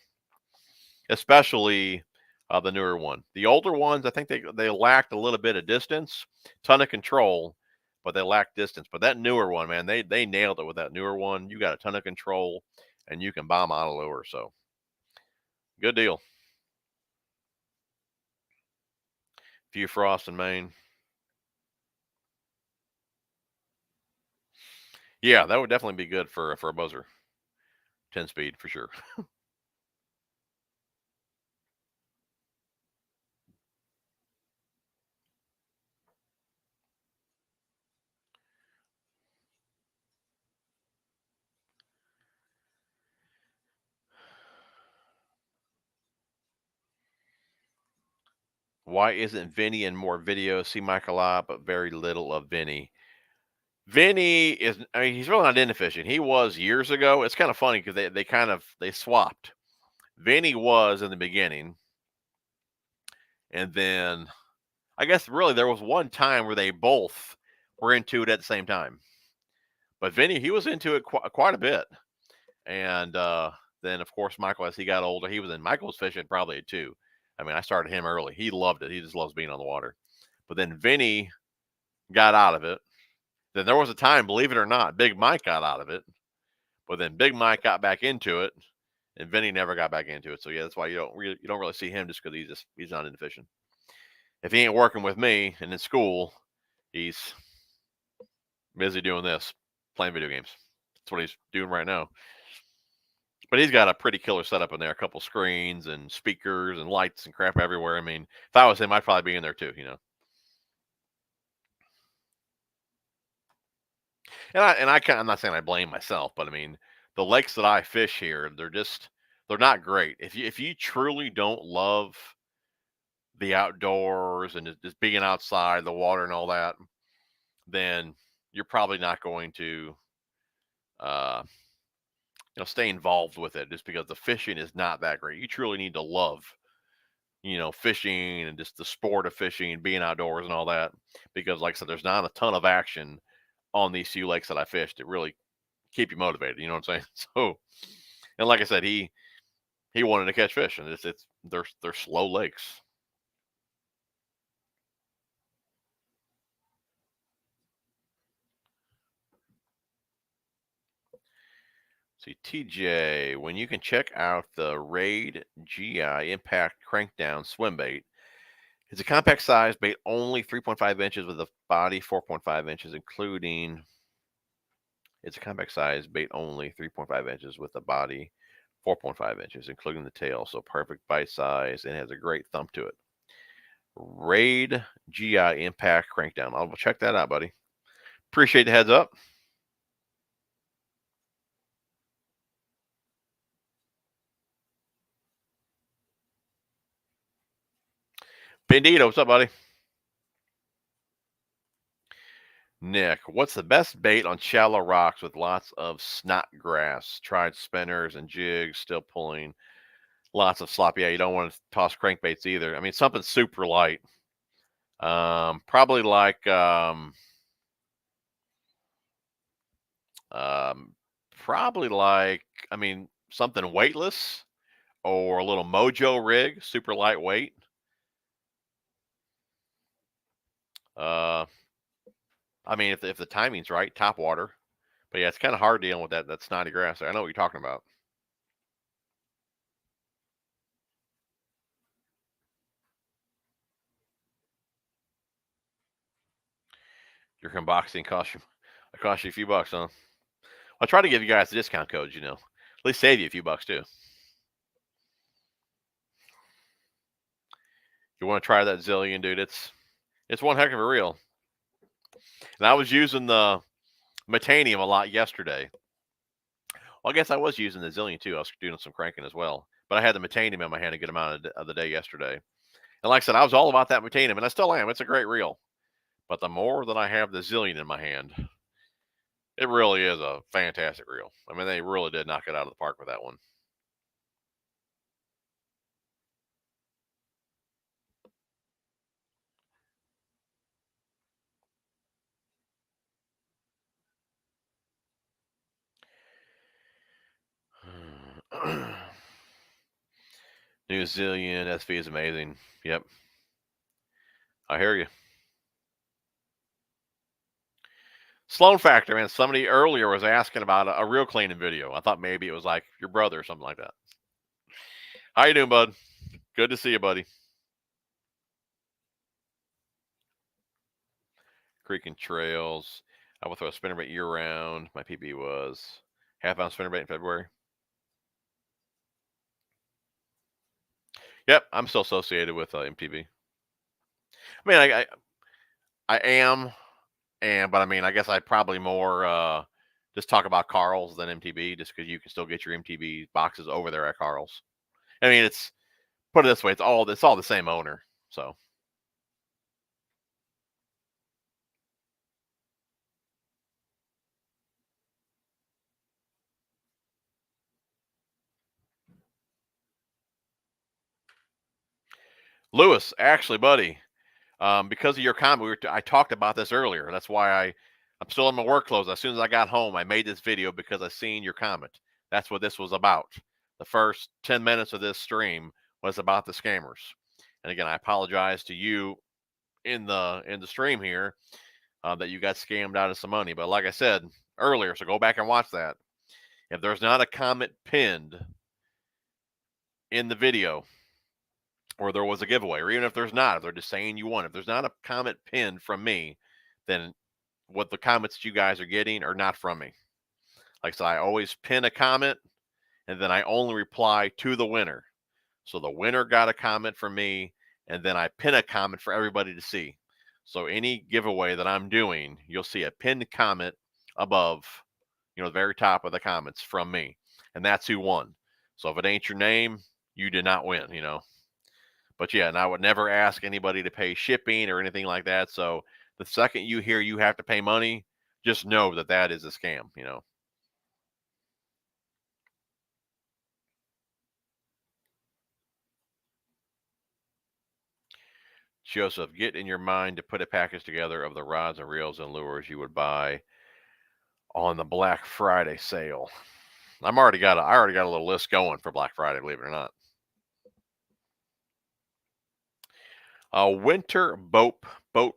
especially the newer one. The older ones, I think they lacked a little bit of distance, ton of control, but they lacked distance. But that newer one, man, they nailed it with that newer one. You got a ton of control, and you can bomb out a lure. So good deal. Few frost in Maine. Yeah, that would definitely be good for a buzzer. 10 speed for sure. Why isn't Vinny in more videos? See Mike a lot, but very little of Vinny. Vinny is, I mean, he's really not into fishing. He was years ago. It's kind of funny because they swapped. Vinny was in the beginning, and then I guess really there was one time where they both were into it at the same time. But Vinny, he was into it quite a bit, and then of course Michael, as he got older, he was in Michael's fishing probably too. I mean, I started him early. He loved it. He just loves being on the water. But then Vinny got out of it. Then there was a time, believe it or not, Big Mike got out of it. But then Big Mike got back into it, and Vinny never got back into it. So yeah, that's why you don't really see him just because he's not into fishing. If he ain't working with me and in school, he's busy doing this, playing video games. That's what he's doing right now. But he's got a pretty killer setup in there, a couple screens and speakers and lights and crap everywhere. I mean, if I was him, I'd probably be in there too. I'm not saying I blame myself, but I mean, the lakes that I fish here, they're not great. If you truly don't love the outdoors and just being outside, the water and all that, then you're probably not going to uh stay involved with it just because the fishing is not that great. You truly need to love, fishing and just the sport of fishing, being outdoors and all that. Because like I said, there's not a ton of action on these few lakes that I fished to really keep you motivated. You know what I'm saying? So, and like I said, he wanted to catch fish, and they're slow lakes. See, TJ, when you can check out the Raid GI Impact Crankdown swim bait, it's a compact size bait, only 3.5 inches with a body 4.5 inches, including It's a compact size bait only, 3.5 inches with the body 4.5 inches, including the tail. So perfect bite size and has a great thump to it. Raid GI Impact Crankdown. I'll check that out, buddy. Appreciate the heads up. Bandito, what's up, buddy? Nick, what's the best bait on shallow rocks with lots of snot grass? Tried spinners and jigs, still pulling lots of slop. Yeah, you don't want to toss crankbaits either. I mean, something super light. Probably like um, probably like I mean something weightless or a little mojo rig, super lightweight. Uh, I mean, if the timing's right, top water. But yeah, it's kind of hard dealing with that snotty grass there. I know what you're talking about. Your unboxing cost you a few bucks, huh? I'll try to give you guys the discount codes, you know. At least save you a few bucks too. You want to try that Zillion, dude? It's one heck of a reel. And I was using the Metanium a lot yesterday. Well, I guess I was using the Zillion too. I was doing some cranking as well. But I had the Metanium in my hand a good amount of the day yesterday. And like I said, I was all about that Metanium, and I still am. It's a great reel. But the more that I have the Zillion in my hand, it really is a fantastic reel. I mean, they really did knock it out of the park with that one. New Zillion SV is amazing. Yep. I hear you. Sloan Factor, man. Somebody earlier was asking about a real cleaning video. I thought maybe it was like your brother or something like that. How you doing, bud? Good to see you, buddy. Creek and Trails. I will throw a spinnerbait year round. My PB was half ounce spinnerbait in February. Yep, I'm still associated with MTB. I mean, I am, but I mean, I guess I'd probably more just talk about Carl's than MTB, just because you can still get your MTB boxes over there at Carl's. I mean, it's put it this way, it's all the same owner. So Lewis, actually, buddy, because of your comment, I talked about this earlier. That's why I'm still in my work clothes. As soon as I got home, I made this video because I seen your comment. That's what this was about. The first 10 minutes of this stream was about the scammers. And again, I apologize to you in the stream here that you got scammed out of some money. But like I said earlier, so go back and watch that. If there's not a comment pinned in the video, or there was a giveaway, or even if there's not, if they're just saying you won, if there's not a comment pinned from me, then what the comments that you guys are getting are not from me. Like I said, I always pin a comment and then I only reply to the winner. So the winner got a comment from me, and then I pin a comment for everybody to see. So any giveaway that I'm doing, you'll see a pinned comment above, the very top of the comments from me. And that's who won. So if it ain't your name, you did not win. But yeah, and I would never ask anybody to pay shipping or anything like that. So the second you hear you have to pay money, just know that that is a scam. Joseph, get in your mind to put a package together of the rods and reels and lures you would buy on the Black Friday sale. I already got a little list going for Black Friday, believe it or not. A winter boat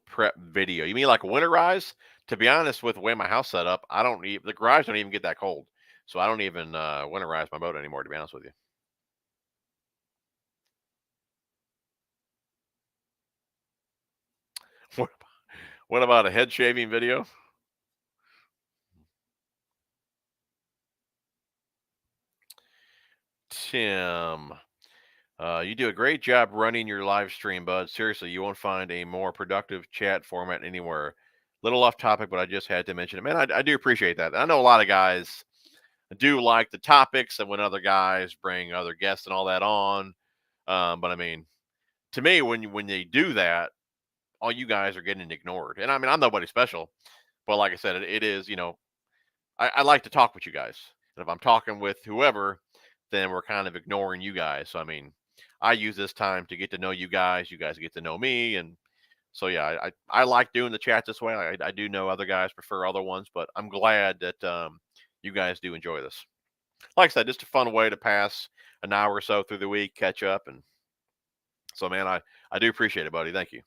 prep video. You mean like winterize? To be honest, with the way my house set up, I don't even the garage don't even get that cold, so I don't even winterize my boat anymore. To be honest with you. What, what about a head shaving video? Tim. You do a great job running your live stream, bud. Seriously, you won't find a more productive chat format anywhere. Little off topic, but I just had to mention it. Man, I do appreciate that. I know a lot of guys do like the topics and when other guys bring other guests and all that on. But I mean, to me, when they do that, all you guys are getting ignored. And I mean, I'm nobody special, but like I said, it is, I like to talk with you guys. And if I'm talking with whoever, then we're kind of ignoring you guys. So I mean, I use this time to get to know you guys. You guys get to know me, and so yeah, I like doing the chat this way. I do know other guys prefer other ones, but I'm glad that you guys do enjoy this. Like I said, just a fun way to pass an hour or so through the week, catch up, and so man, I do appreciate it, buddy. Thank you,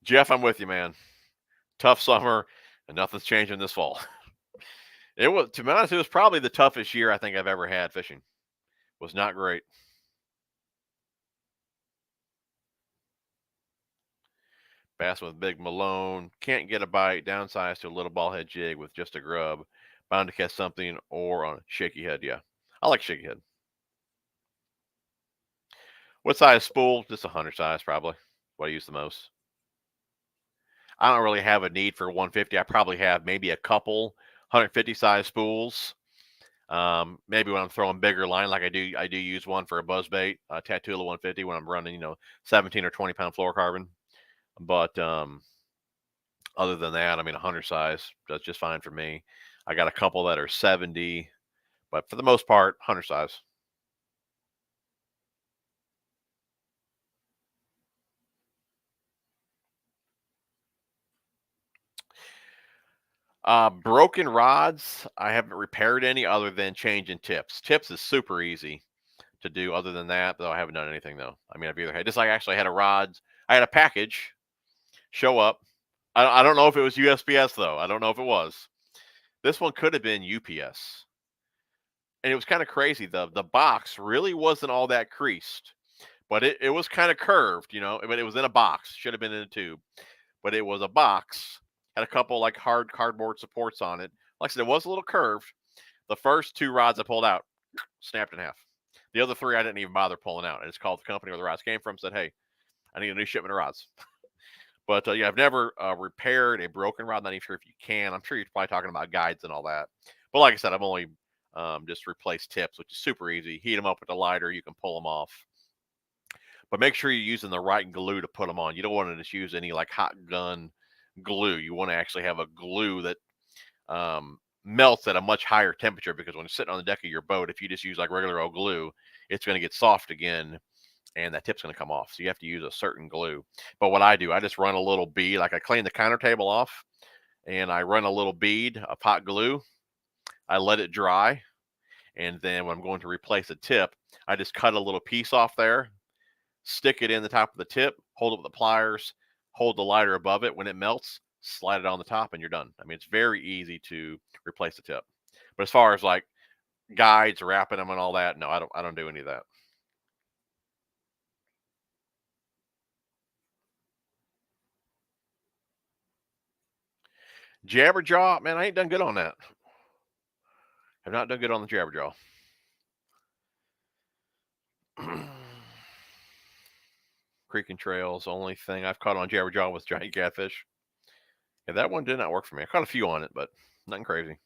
Jeff. I'm with you, man. Tough summer, and nothing's changing this fall. It was, to be honest, it was probably the toughest year I think I've ever had fishing. Was not great. Bass with Big Malone. Can't get a bite. Downsized to a little ball head jig with just a grub. Bound to catch something or on a shaky head. Yeah. I like shaky head. What size spool? Just a 100 size, probably. What I use the most. I don't really have a need for 150. I probably have maybe a couple 150 size spools. Maybe when I'm throwing bigger line, like I do use one for a buzz bait, Tatula 150 when I'm running, 17 or 20 pound fluorocarbon. But other than that, I mean, 100 size does just fine for me. I got a couple that are 70, but for the most part, 100 size. Broken rods, I haven't repaired any other than changing tips. Tips is super easy to do. Other than that, though, I haven't done anything though. I mean, I've either had just like actually had a rod. I had a package show up. I don't know if it was USPS though. I don't know if it was. This one could have been UPS, and it was kind of crazy. The box really wasn't all that creased, but it was kind of curved, but it was in a box. Should have been in a tube, but it was a box. Had a couple like hard cardboard supports on it. Like I said, it was a little curved. The first two rods I pulled out snapped in half. The other three I didn't even bother pulling out. I just called the company where the rods came from, said, "Hey, I need a new shipment of rods." But yeah, I've never repaired a broken rod. Not even sure if you can. I'm sure you're probably talking about guides and all that. But like I said, I've only just replaced tips, which is super easy. Heat them up with the lighter, you can pull them off. But make sure you're using the right glue to put them on. You don't want to just use any like hot gun glue. You want to actually have a glue that melts at a much higher temperature, because when it's sitting on the deck of your boat, if you just use like regular old glue, it's going to get soft again and that tip's going to come off. So you have to use a certain glue. But what I do, I just run a little bead, like I clean the counter table off and I run a little bead of hot glue. I let it dry. And then when I'm going to replace a tip, I just cut a little piece off there, stick it in the top of the tip, hold it with the pliers, hold the lighter above it. When it melts, slide it on the top and you're done. I mean, it's very easy to replace the tip. But as far as like guides, wrapping them and all that, no, I don't do any of that. Jabberjaw, man, I ain't done good on that. I've not done good on the Jabberjaw. Creek and Trails, only thing I've caught on Jabberjaw was giant catfish. Yeah, that one did not work for me. I caught a few on it, but nothing crazy.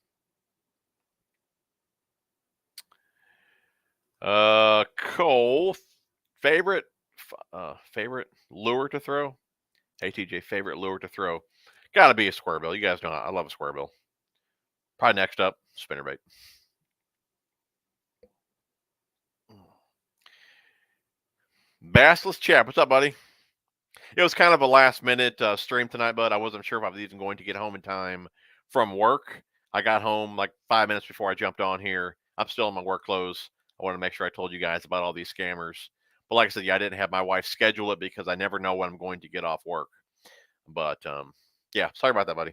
Cole, favorite favorite lure to throw? Hey TJ, favorite lure to throw? Gotta be a square bill. You guys know I love a square bill. Probably next up, spinnerbait. Bassless Chap, what's up, buddy? It was kind of a last minute stream tonight, but I wasn't sure if I was even going to get home in time from work. I got home like 5 minutes before I jumped on here. I'm still in my work clothes. I want to make sure I told you guys about all these scammers. But like I said, yeah, I didn't have my wife schedule it because I never know when I'm going to get off work. But yeah, sorry about that, buddy.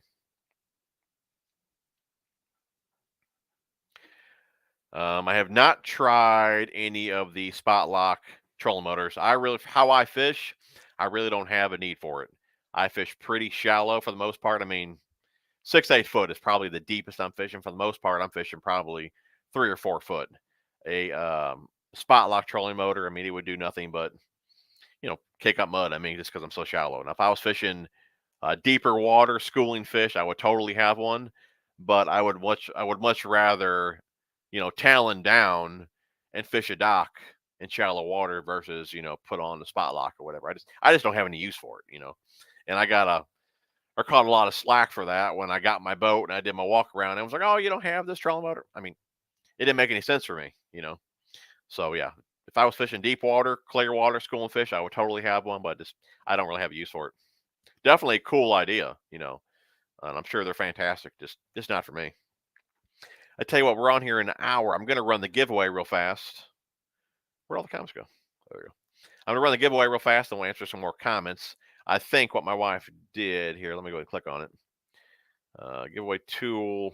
I have not tried any of the spot lock trolling motors. How I fish, I really don't have a need for it. I fish pretty shallow for the most part. I mean, 6, 8 foot is probably the deepest I'm fishing. For the most part, I'm fishing probably 3 or 4 foot. A spot lock trolling motor, I mean, it would do nothing but, kick up mud. I mean, just because I'm so shallow. Now, if I was fishing deeper water, schooling fish, I would totally have one. But I would much rather, talon down and fish a dock in shallow water versus, put on the spot lock or whatever. I just don't have any use for it. And I caught a lot of slack for that when I got my boat and I did my walk around. I was like, oh, you don't have this trolling motor? I mean, it didn't make any sense for me. So yeah, if I was fishing deep water, clear water, schooling fish, I would totally have one, but just I don't really have a use for it. Definitely a cool idea, and I'm sure they're fantastic. Just not for me. I tell you what, we're on here in an hour. I'm gonna run the giveaway real fast. Where'd all the comments go? There we go. I'm gonna run the giveaway real fast and we'll answer some more comments. I think what my wife did here. Let me go ahead and click on it. Giveaway tool.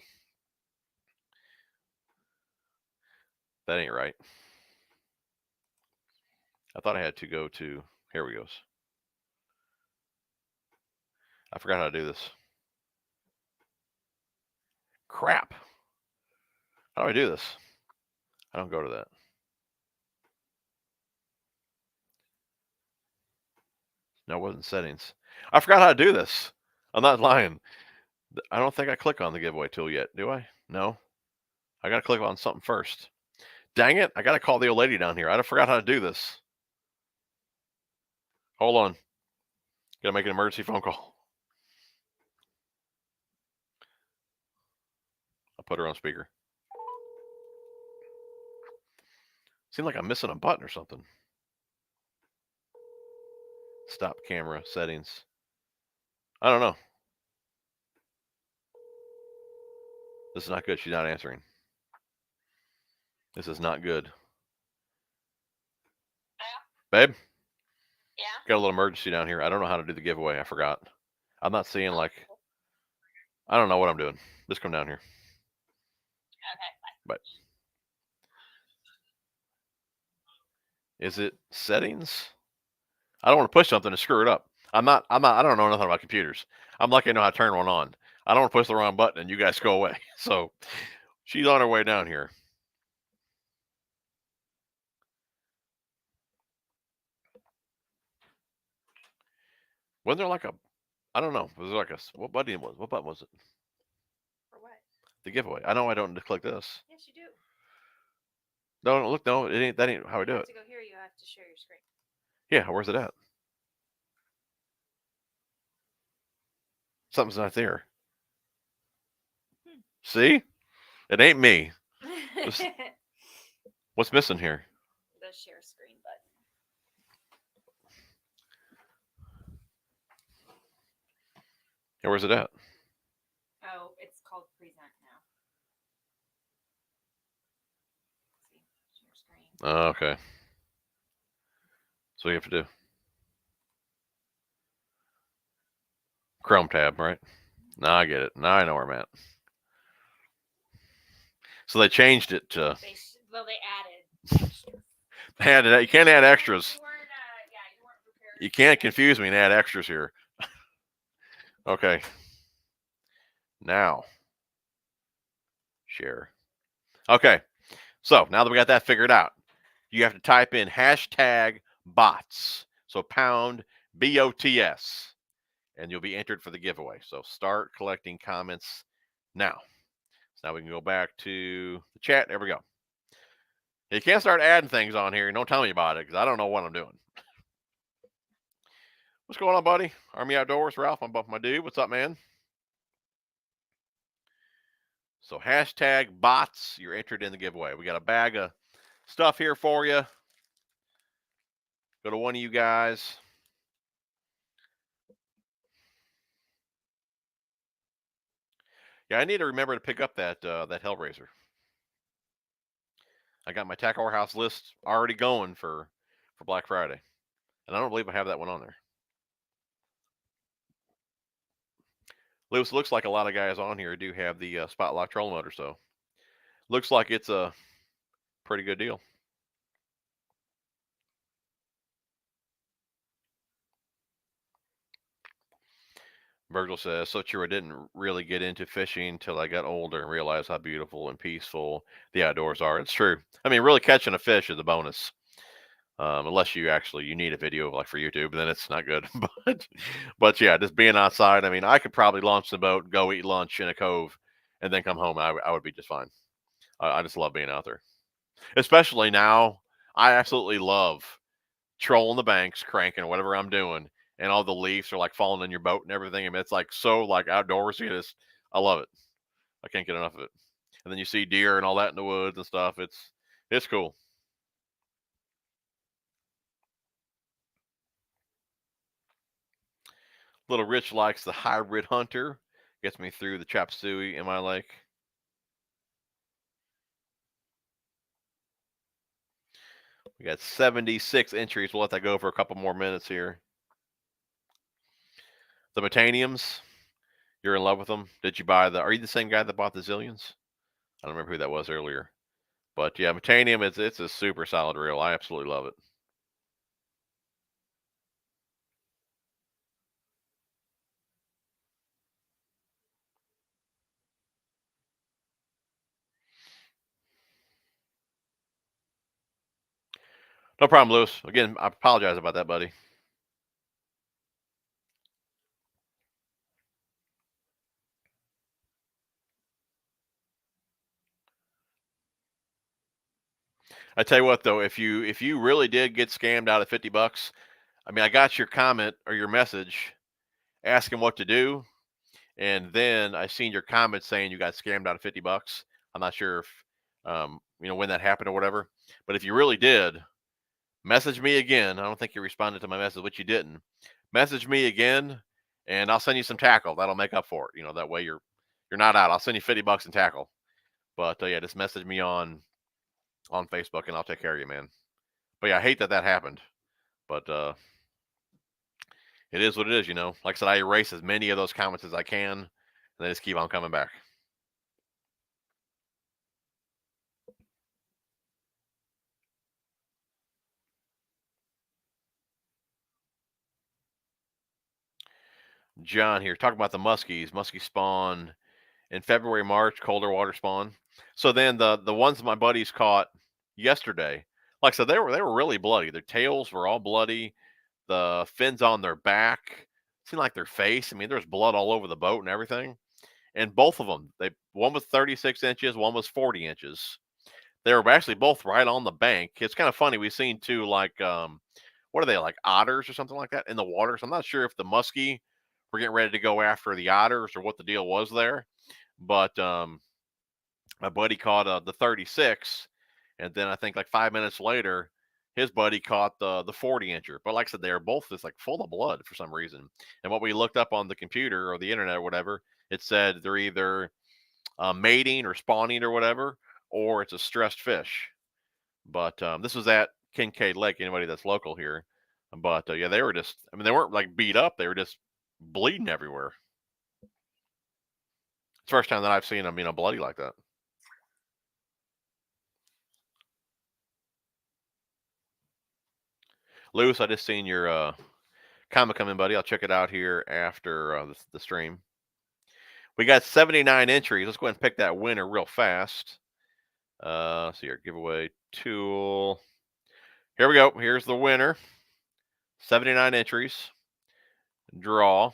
That ain't right. I thought I had to go to. Here we go. I forgot how to do this. Crap. How do I do this? I don't go to that. No, it wasn't settings. I forgot how to do this. I'm not lying. I don't think I click on the giveaway tool yet, do I? No. I got to click on something first. Dang it. I got to call the old lady down here. I forgot how to do this. Hold on. Got to make an emergency phone call. I'll put her on speaker. Seems like I'm missing a button or something. Stop camera settings. I don't know. This is not good. She's not answering. This is not good. Babe? Yeah. Got a little emergency down here. I don't know how to do the giveaway. I forgot. I'm not seeing I don't know what I'm doing. Just come down here. Okay. Bye. Is it settings? I don't want to push something and screw it up. I don't know nothing about computers. I'm lucky I know how to turn one on. I don't want to push the wrong button and you guys go away. So she's on her way down here. Wasn't there like I don't know. Was there like what button was? What button was it? For what? The giveaway. I know I don't click this. Yes, you do. No, look, no, it ain't. That ain't how I do it. To go here, you have to share your screen. Yeah, where's it at? Something's not there. See? It ain't me. What's missing here? The share screen button. Yeah, where's it at? Oh, it's called present now. See, share screen. Oh, okay. So you have to do Chrome tab, right? Now I get it. Now I know where I'm at. So they changed it to. They added extras. You can't add extras. You weren't prepared. You can't confuse me and add extras here. Okay. Now, share. Okay. So now that we got that figured out, you have to type in hashtag bots. So pound BOTS, and you'll be entered for the giveaway. So start collecting comments now. So now we can go back to the chat. There we go. You can't start adding things on here. Don't tell me about it because I don't know what I'm doing. What's going on, buddy? Army Outdoors, Ralph. I'm buff my dude. What's up, man? So hashtag bots. You're entered in the giveaway. We got a bag of stuff here for you. Go to one of you guys. Yeah, I need to remember to pick up that Hellraiser. I got my Tackle Warehouse list already going for Black Friday, and I don't believe I have that one on there. Looks like a lot of guys on here do have the spot lock trolling motor, so looks like it's a pretty good deal. Virgil says, so true. I didn't really get into fishing till I got older and realized how beautiful and peaceful the outdoors are. It's true. I mean, really catching a fish is a bonus. Unless you need a video like for YouTube, then it's not good. but yeah, just being outside. I mean, I could probably launch the boat, go eat lunch in a cove, and then come home. I would be just fine. I just love being out there, especially now. I absolutely love trolling the banks, cranking whatever I'm doing, and all the leaves are like falling in your boat and everything. I mean, it's like so like outdoorsy. I love it. I can't get enough of it. And then you see deer and all that in the woods and stuff. It's cool. Little Rich likes the hybrid hunter. Gets me through the chop suey in my lake. We got 76 entries. We'll let that go for a couple more minutes here. The Metaniums, you're in love with them. Did you buy are you the same guy that bought the Zillions? I don't remember who that was earlier. But yeah, Metanium, it's a super solid reel. I absolutely love it. No problem, Lewis. Again, I apologize about that, buddy. I tell you what, though, if you really did get scammed out of $50, I mean, I got your comment or your message asking what to do, and then I seen your comment saying you got scammed out of $50. I'm not sure if when that happened or whatever. But if you really did, message me again. I don't think you responded to my message, which you didn't. Message me again, and I'll send you some tackle. That'll make up for it. That way you're not out. I'll send you $50 in tackle. But yeah, just message me on Facebook, and I'll take care of you, man. But yeah, I hate that happened. But it is what it is. Like I said, I erase as many of those comments as I can, and they just keep on coming back. John here talking about the muskies. Muskie spawn in February, March, colder water spawn. So then the ones my buddies caught yesterday, like I said, they were really bloody. Their tails were all bloody. The fins on their back seemed like their face. I mean, there's blood all over the boat and everything. And both of them, one was 36 inches, one was 40 inches. They were actually both right on the bank. It's kind of funny. We've seen two like what are they, like otters or something like that in the water. So I'm not sure if the muskie were getting ready to go after the otters or what the deal was there. But my buddy caught the 36, and then I think like 5 minutes later, his buddy caught the 40 incher. But like I said, they were both just like full of blood for some reason. And what we looked up on the computer or the internet or whatever, it said they're either mating or spawning or whatever, or it's a stressed fish. But this was at Kincaid Lake. Anybody that's local here, but yeah, they were just. I mean, they weren't like beat up; they were just bleeding everywhere. It's the first time that I've seen them, bloody like that. Lewis, I just seen your comment come in, buddy. I'll check it out here after the stream. We got 79 entries. Let's go ahead and pick that winner real fast. Let's see here, giveaway tool. Here we go. Here's the winner. 79 entries. Draw.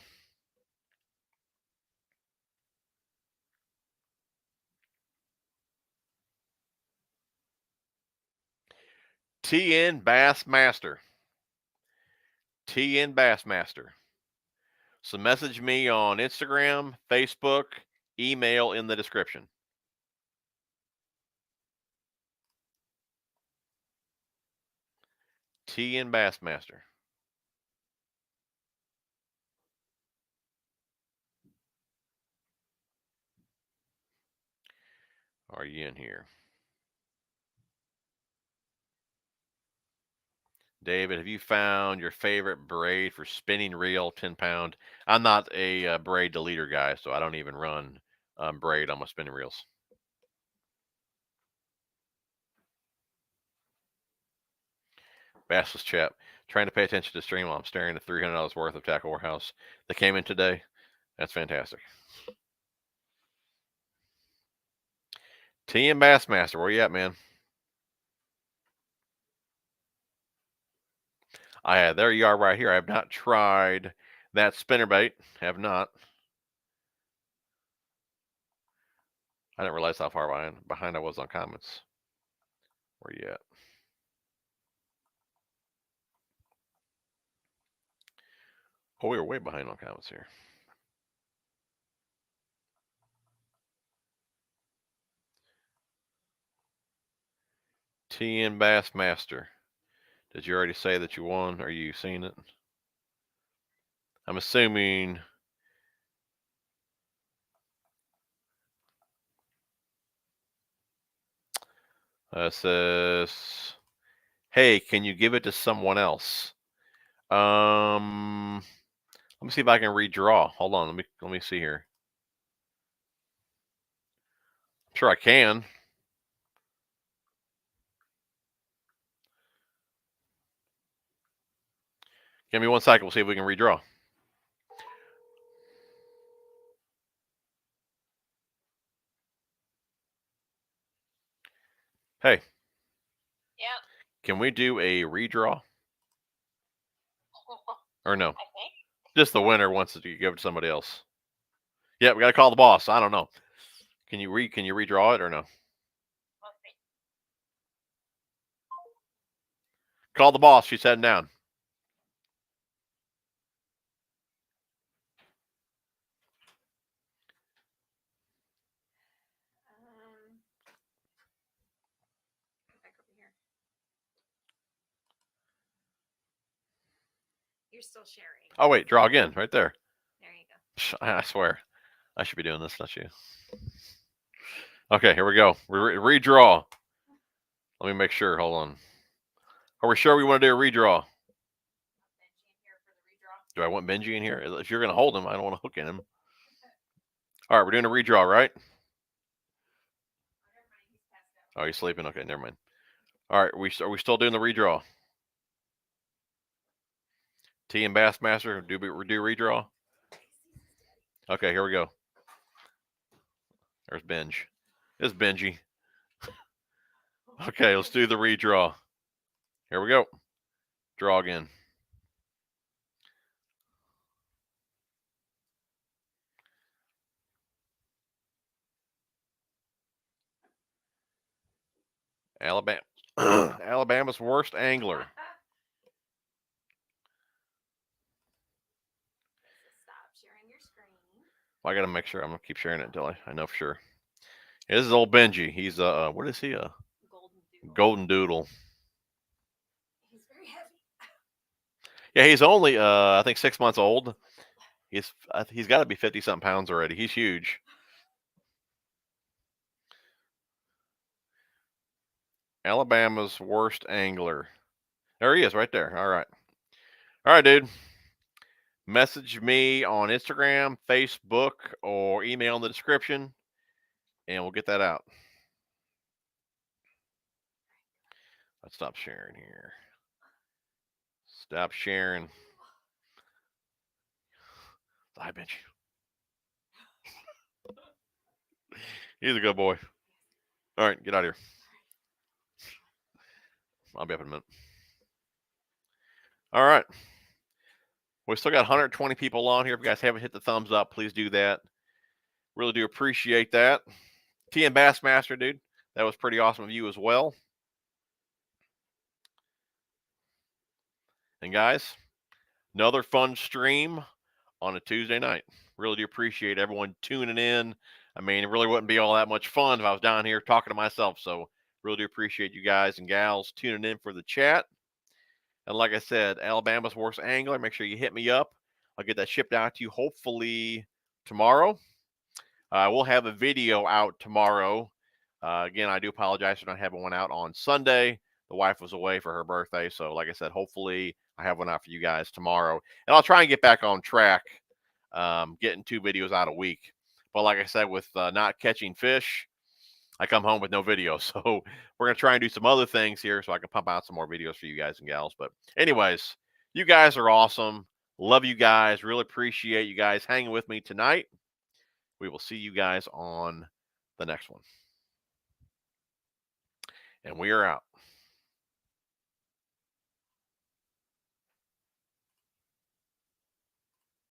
TN Bassmaster. TN Bassmaster. So message me on Instagram, Facebook, email in the description. TN Bassmaster. Are you in here? David, have you found your favorite braid for spinning reel 10-pound? I'm not a braid deleter guy, so I don't even run braid on my spinning reels. Bassless chap, trying to pay attention to the stream while I'm staring at $300 worth of Tackle Warehouse that came in today. That's fantastic. TN Bassmaster, where you at, man? There you are right here. I have not tried that spinnerbait. Have not. I didn't realize how far behind I was on comments. Where you at? Oh, we were way behind on comments here. TN Bassmaster. Did you already say that you won? Are you seeing it? I'm assuming. Says, hey, can you give it to someone else? Let me see if I can redraw. Hold on, let me see here. I'm sure I can. Give me 1 second. We'll see if we can redraw. Hey. Yep. Can we do a redraw? Or no? I think. Just the winner wants to give it to somebody else. Yeah, we got to call the boss. I don't know. Can you redraw it or no? Call the boss. She's heading down. Back over here. You're still sharing. Oh wait, draw again, right there. There you go. I swear, I should be doing this, not you. Okay, here we go. Redraw. Let me make sure. Hold on. Are we sure we want to do a redraw? Do I want Benji in here? If you're going to hold him, I don't want to hook in him. All right, we're doing a redraw, right? Oh, he's sleeping. Okay, never mind. All right, are we still doing the redraw? T and Bassmaster, do redraw? Okay, here we go. There's Benj. It's Benji. Okay, let's do the redraw. Here we go. Draw again. Alabama. Alabama's worst angler. Stop sharing your screen. Well, I got to make sure. I'm going to keep sharing it until I know for sure. Yeah, this is old Benji. He's what is he? A golden doodle. He's very heavy. Yeah, he's only I think 6 months old. He's got to be 50-something pounds already. He's huge. Alabama's worst angler. There he is, right there. All right, dude. Message me on Instagram, Facebook, or email in the description, and we'll get that out. Let's stop sharing here. Stop sharing. I bet you. He's a good boy. All right, get out of here. I'll be up in a minute. All right. We still got 120 people on here. If you guys haven't hit the thumbs up, please do that. Really do appreciate that. TN Bassmaster, dude, that was pretty awesome of you as well. And guys, another fun stream on a Tuesday night. Really do appreciate everyone tuning in. I mean, it really wouldn't be all that much fun if I was down here talking to myself. So really do appreciate you guys and gals tuning in for the chat. And like I said, Alabama's worst angler. Make sure you hit me up. I'll get that shipped out to you hopefully tomorrow. We'll have a video out tomorrow. Again, I do apologize for not having one out on Sunday. The wife was away for her birthday. So like I said, hopefully I have one out for you guys tomorrow. And I'll try and get back on track, getting 2 videos out a week. But like I said, with not catching fish, I come home with no video. So we're going to try and do some other things here so I can pump out some more videos for you guys and gals. But anyways, you guys are awesome. Love you guys. Really appreciate you guys hanging with me tonight. We will see you guys on the next one. And we are out.